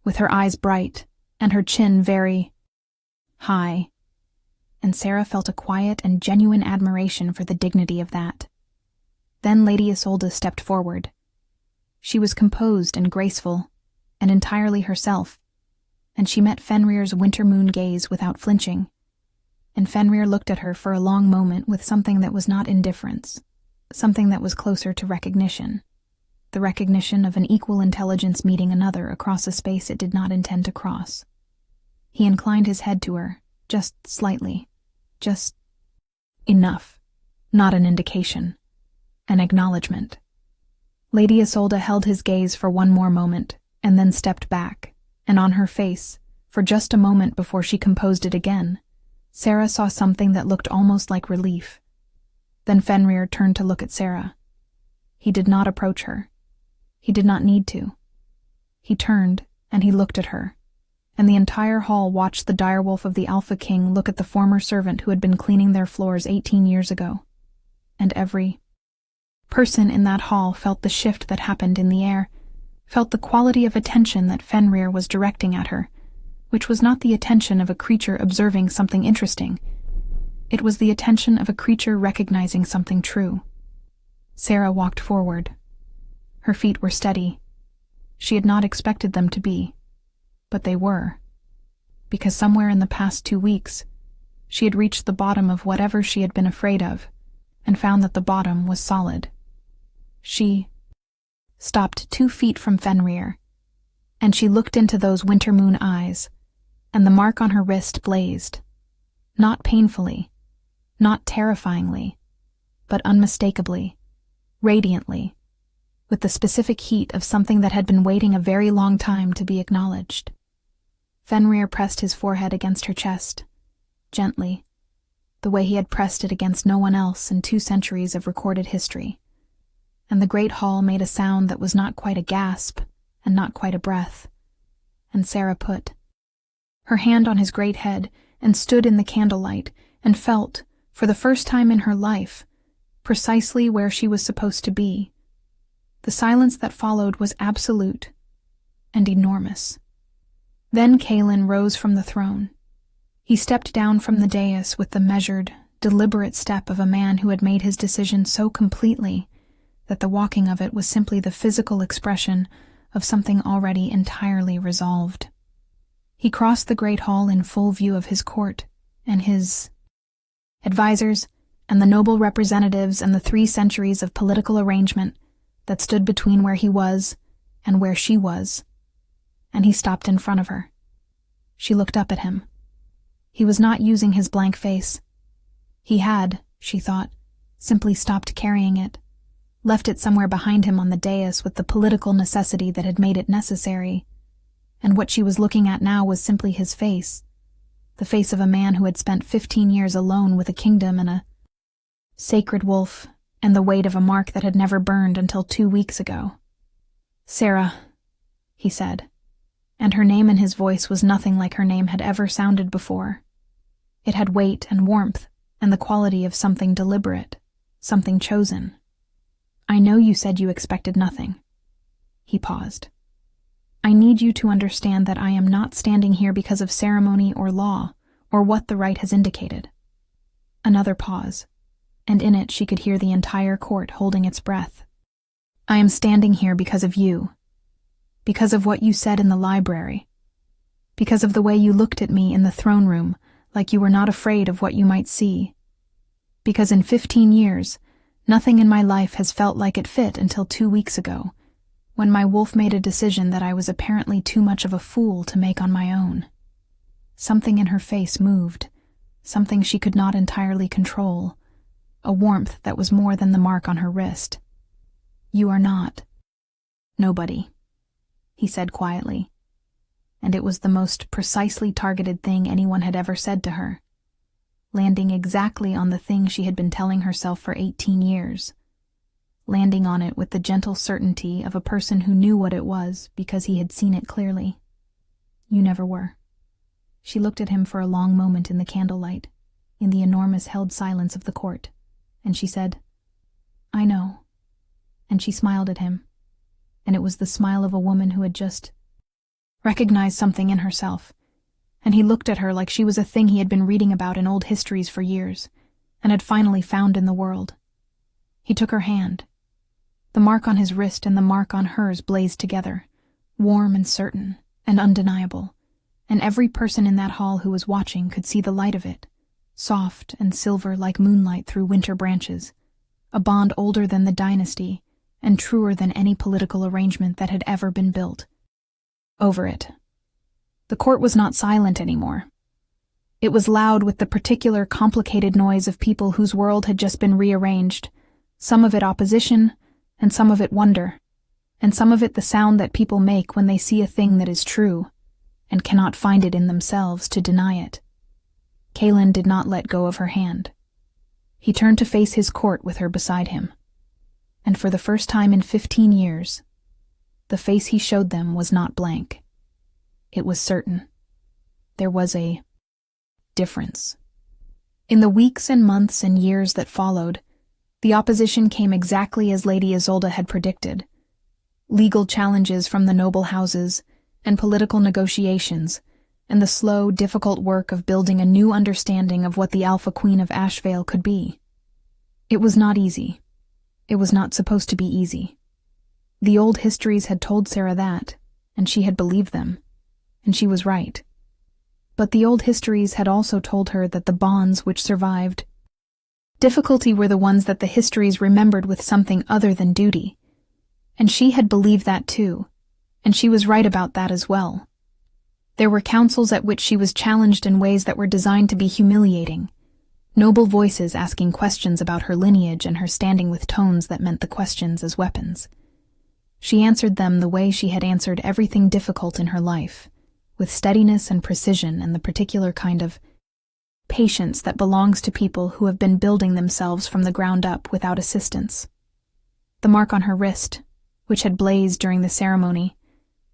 with her eyes bright and her chin very high, and Sarah felt a quiet and genuine admiration for the dignity of that. Then Lady Isolde stepped forward. She was composed and graceful, and entirely herself, and she met Fenrir's winter moon gaze without flinching, and Fenrir looked at her for a long moment with something that was not indifference, something that was closer to recognition, the recognition of an equal intelligence meeting another across a space it did not intend to cross. He inclined his head to her, just slightly, just enough, not an indication, an acknowledgement. Lady Isolde held his gaze for one more moment, and then stepped back, and on her face, for just a moment before she composed it again, Sarah saw something that looked almost like relief. Then Fenrir turned to look at Sarah. He did not approach her. He did not need to. He turned, and he looked at her, and the entire hall watched the direwolf of the Alpha King look at the former servant who had been cleaning their floors 18 years ago. And every person in that hall felt the shift that happened in the air, felt the quality of attention that Fenrir was directing at her, which was not the attention of a creature observing something interesting. It was the attention of a creature recognizing something true. Sarah walked forward. Her feet were steady. She had not expected them to be, but they were, because somewhere in the past 2 weeks, she had reached the bottom of whatever she had been afraid of, and found that the bottom was solid. She stopped 2 feet from Fenrir, and she looked into those winter moon eyes, and the mark on her wrist blazed, not painfully, not terrifyingly, but unmistakably, radiantly, with the specific heat of something that had been waiting a very long time to be acknowledged. Fenrir pressed his forehead against her chest, gently, the way he had pressed it against no one else in 2 centuries of recorded history, and the great hall made a sound that was not quite a gasp and not quite a breath, and Sarah put her hand on his great head and stood in the candlelight and felt, for the first time in her life, precisely where she was supposed to be. The silence that followed was absolute and enormous. Then Kaelin rose from the throne. He stepped down from the dais with the measured, deliberate step of a man who had made his decision so completely that the walking of it was simply the physical expression of something already entirely resolved. He crossed the great hall in full view of his court, and his advisors, and the noble representatives and the 3 centuries of political arrangement that stood between where he was and where she was, and he stopped in front of her. She looked up at him. He was not using his blank face. He had, she thought, simply stopped carrying it, left it somewhere behind him on the dais with the political necessity that had made it necessary, and what she was looking at now was simply his face, the face of a man who had spent 15 years alone with a kingdom and a sacred wolf and the weight of a mark that had never burned until 2 weeks ago. "Sarah," he said, and her name in his voice was nothing like her name had ever sounded before. It had weight and warmth and the quality of something deliberate, something chosen. "I know you said you expected nothing." He paused. "I need you to understand that I am not standing here because of ceremony or law, or what the right has indicated. Another pause, and in it she could hear the entire court holding its breath. I am standing here because of you, because of what you said in the library, because of the way you looked at me in the throne room like you were not afraid of what you might see, because in 15 years, nothing in my life has felt like it fit until 2 weeks ago, when my wolf made a decision that I was apparently too much of a fool to make on my own. Something in her face moved, something she could not entirely control, a warmth that was more than the mark on her wrist. You are not. Nobody, he said quietly, and it was the most precisely targeted thing anyone had ever said to her, landing exactly on the thing she had been telling herself for 18 years, landing on it with the gentle certainty of a person who knew what it was because he had seen it clearly. You never were. She looked at him for a long moment in the candlelight, in the enormous held silence of the court, and she said, I know. And she smiled at him, and it was the smile of a woman who had just recognized something in herself, and he looked at her like she was a thing he had been reading about in old histories for years, and had finally found in the world. He took her hand. The mark on his wrist and the mark on hers blazed together, warm and certain and undeniable, and every person in that hall who was watching could see the light of it, soft and silver like moonlight through winter branches, a bond older than the dynasty and truer than any political arrangement that had ever been built. Over it. The court was not silent anymore. It was loud with the particular complicated noise of people whose world had just been rearranged, some of it opposition, and some of it wonder, and some of it the sound that people make when they see a thing that is true, and cannot find it in themselves to deny it. Kaelin did not let go of her hand. He turned to face his court with her beside him, and for the first time in 15 years, the face he showed them was not blank. It was certain. There was a difference. In the weeks and months and years that followed, the opposition came exactly as Lady Isolde had predicted. Legal challenges from the noble houses, and political negotiations, and the slow, difficult work of building a new understanding of what the Alpha Queen of Ashvale could be. It was not easy. It was not supposed to be easy. The old histories had told Sarah that, and she had believed them, and she was right. But the old histories had also told her that the bonds which survived difficulty were the ones that the histories remembered with something other than duty, and she had believed that too, and she was right about that as well. There were councils at which she was challenged in ways that were designed to be humiliating, noble voices asking questions about her lineage and her standing with tones that meant the questions as weapons. She answered them the way she had answered everything difficult in her life, with steadiness and precision and the particular kind of patience that belongs to people who have been building themselves from the ground up without assistance. The mark on her wrist, which had blazed during the ceremony,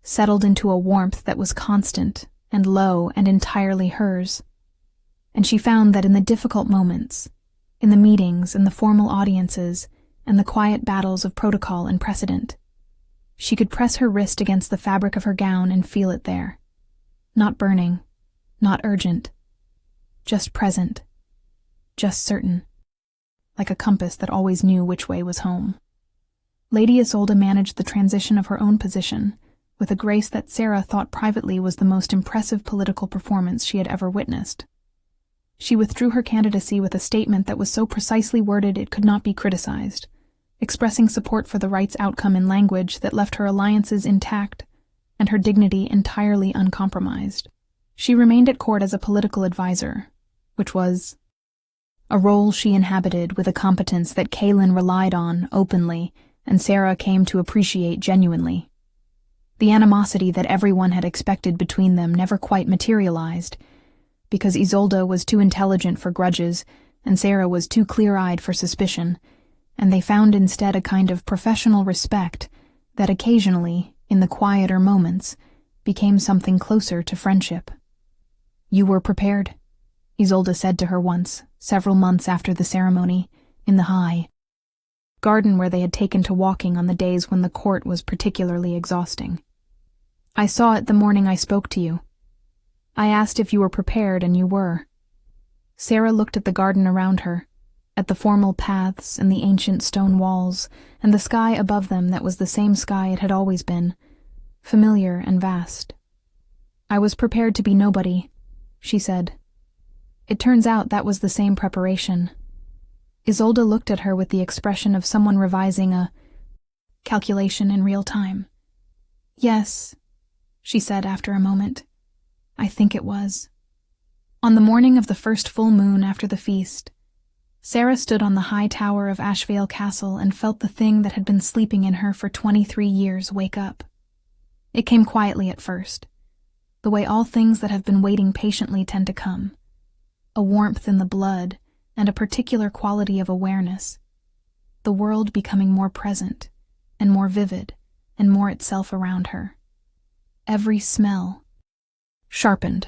settled into a warmth that was constant and low and entirely hers. And she found that in the difficult moments, in the meetings and the formal audiences and the quiet battles of protocol and precedent, she could press her wrist against the fabric of her gown and feel it there. Not burning, not urgent, just present, just certain, like a compass that always knew which way was home. Lady Isolde managed the transition of her own position with a grace that Sarah thought privately was the most impressive political performance she had ever witnessed. She withdrew her candidacy with a statement that was so precisely worded it could not be criticized, expressing support for the right's outcome in language that left her alliances intact and her dignity entirely uncompromised. She remained at court as a political advisor, which was a role she inhabited with a competence that Kaelin relied on openly and Sarah came to appreciate genuinely. The animosity that everyone had expected between them never quite materialized, because Isolde was too intelligent for grudges and Sarah was too clear-eyed for suspicion, and they found instead a kind of professional respect that occasionally, in the quieter moments, became something closer to friendship. You were prepared, Isolde said to her once, several months after the ceremony, in the high garden where they had taken to walking on the days when the court was particularly exhausting. I saw it the morning I spoke to you. I asked if you were prepared, and you were. Sarah looked at the garden around her, at the formal paths and the ancient stone walls, and the sky above them that was the same sky it had always been, familiar and vast. "I was prepared to be nobody," she said. It turns out that was the same preparation. Isolde looked at her with the expression of someone revising a calculation in real time. "Yes," she said after a moment. "I think it was." On the morning of the first full moon after the feast, Sarah stood on the high tower of Ashvale Castle and felt the thing that had been sleeping in her for 23 years wake up. It came quietly at first, the way all things that have been waiting patiently tend to come. A warmth in the blood and a particular quality of awareness. The world becoming more present and more vivid and more itself around her. Every smell sharpened.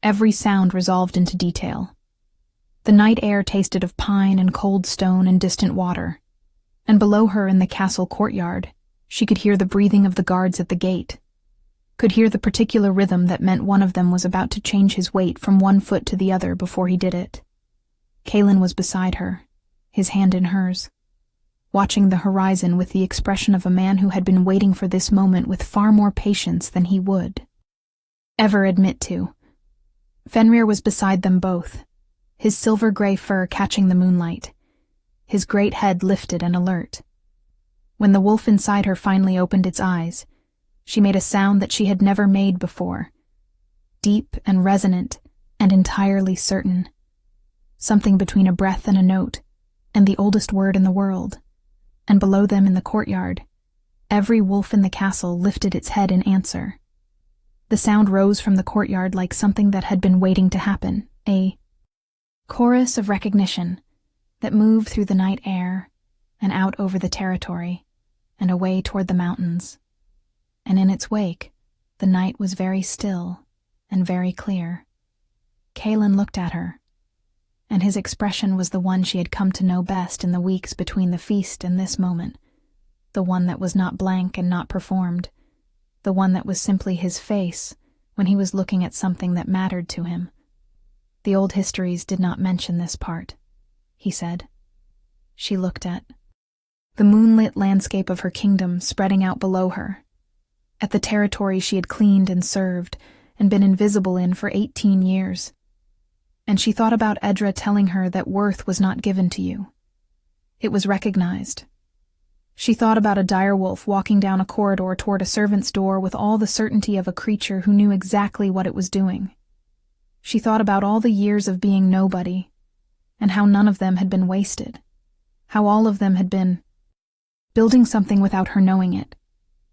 Every sound resolved into detail. The night air tasted of pine and cold stone and distant water, and below her in the castle courtyard, she could hear the breathing of the guards at the gate, could hear the particular rhythm that meant one of them was about to change his weight from one foot to the other before he did it. Kaelin was beside her, his hand in hers, watching the horizon with the expression of a man who had been waiting for this moment with far more patience than he would ever admit to. Fenrir was beside them both, his silver-gray fur catching the moonlight, his great head lifted and alert. When the wolf inside her finally opened its eyes, she made a sound that she had never made before, deep and resonant and entirely certain, something between a breath and a note, and the oldest word in the world. And below them in the courtyard, every wolf in the castle lifted its head in answer. The sound rose from the courtyard like something that had been waiting to happen, a chorus of recognition that moved through the night air and out over the territory and away toward the mountains. And in its wake, the night was very still and very clear. Kaelin looked at her, and his expression was the one she had come to know best in the weeks between the feast and this moment, the one that was not blank and not performed, the one that was simply his face when he was looking at something that mattered to him. "The old histories did not mention this part," he said. She looked at the moonlit landscape of her kingdom spreading out below her, at the territory she had cleaned and served and been invisible in for 18 years. And she thought about Edra telling her that worth was not given to you. It was recognized. She thought about a direwolf walking down a corridor toward a servant's door with all the certainty of a creature who knew exactly what it was doing. She thought about all the years of being nobody, and how none of them had been wasted, how all of them had been building something without her knowing it,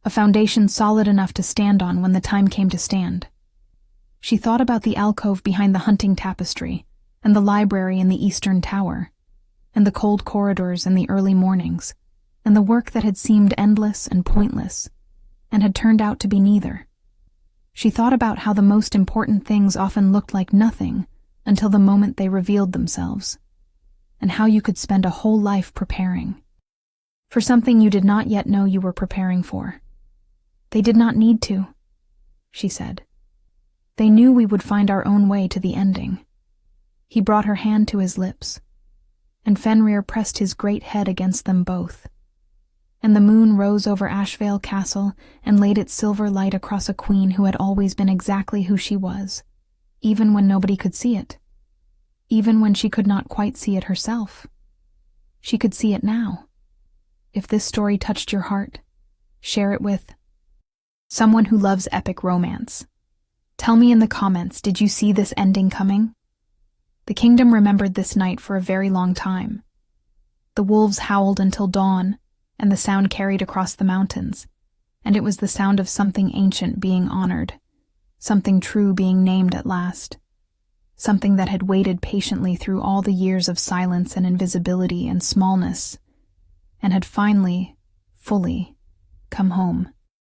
a foundation solid enough to stand on when the time came to stand. She thought about the alcove behind the hunting tapestry, and the library in the eastern tower, and the cold corridors in the early mornings, and the work that had seemed endless and pointless, and had turned out to be neither. She thought about how the most important things often looked like nothing until the moment they revealed themselves, and how you could spend a whole life preparing for something you did not yet know you were preparing for. "They did not need to," she said. "They knew we would find our own way to the ending." He brought her hand to his lips, and Fenrir pressed his great head against them both. And the moon rose over Ashvale Castle and laid its silver light across a queen who had always been exactly who she was, even when nobody could see it, even when she could not quite see it herself. She could see it now. If this story touched your heart, share it with someone who loves epic romance. Tell me in the comments, did you see this ending coming? The kingdom remembered this night for a very long time. The wolves howled until dawn, and the sound carried across the mountains, and it was the sound of something ancient being honored, something true being named at last, something that had waited patiently through all the years of silence and invisibility and smallness, and had finally, fully, come home.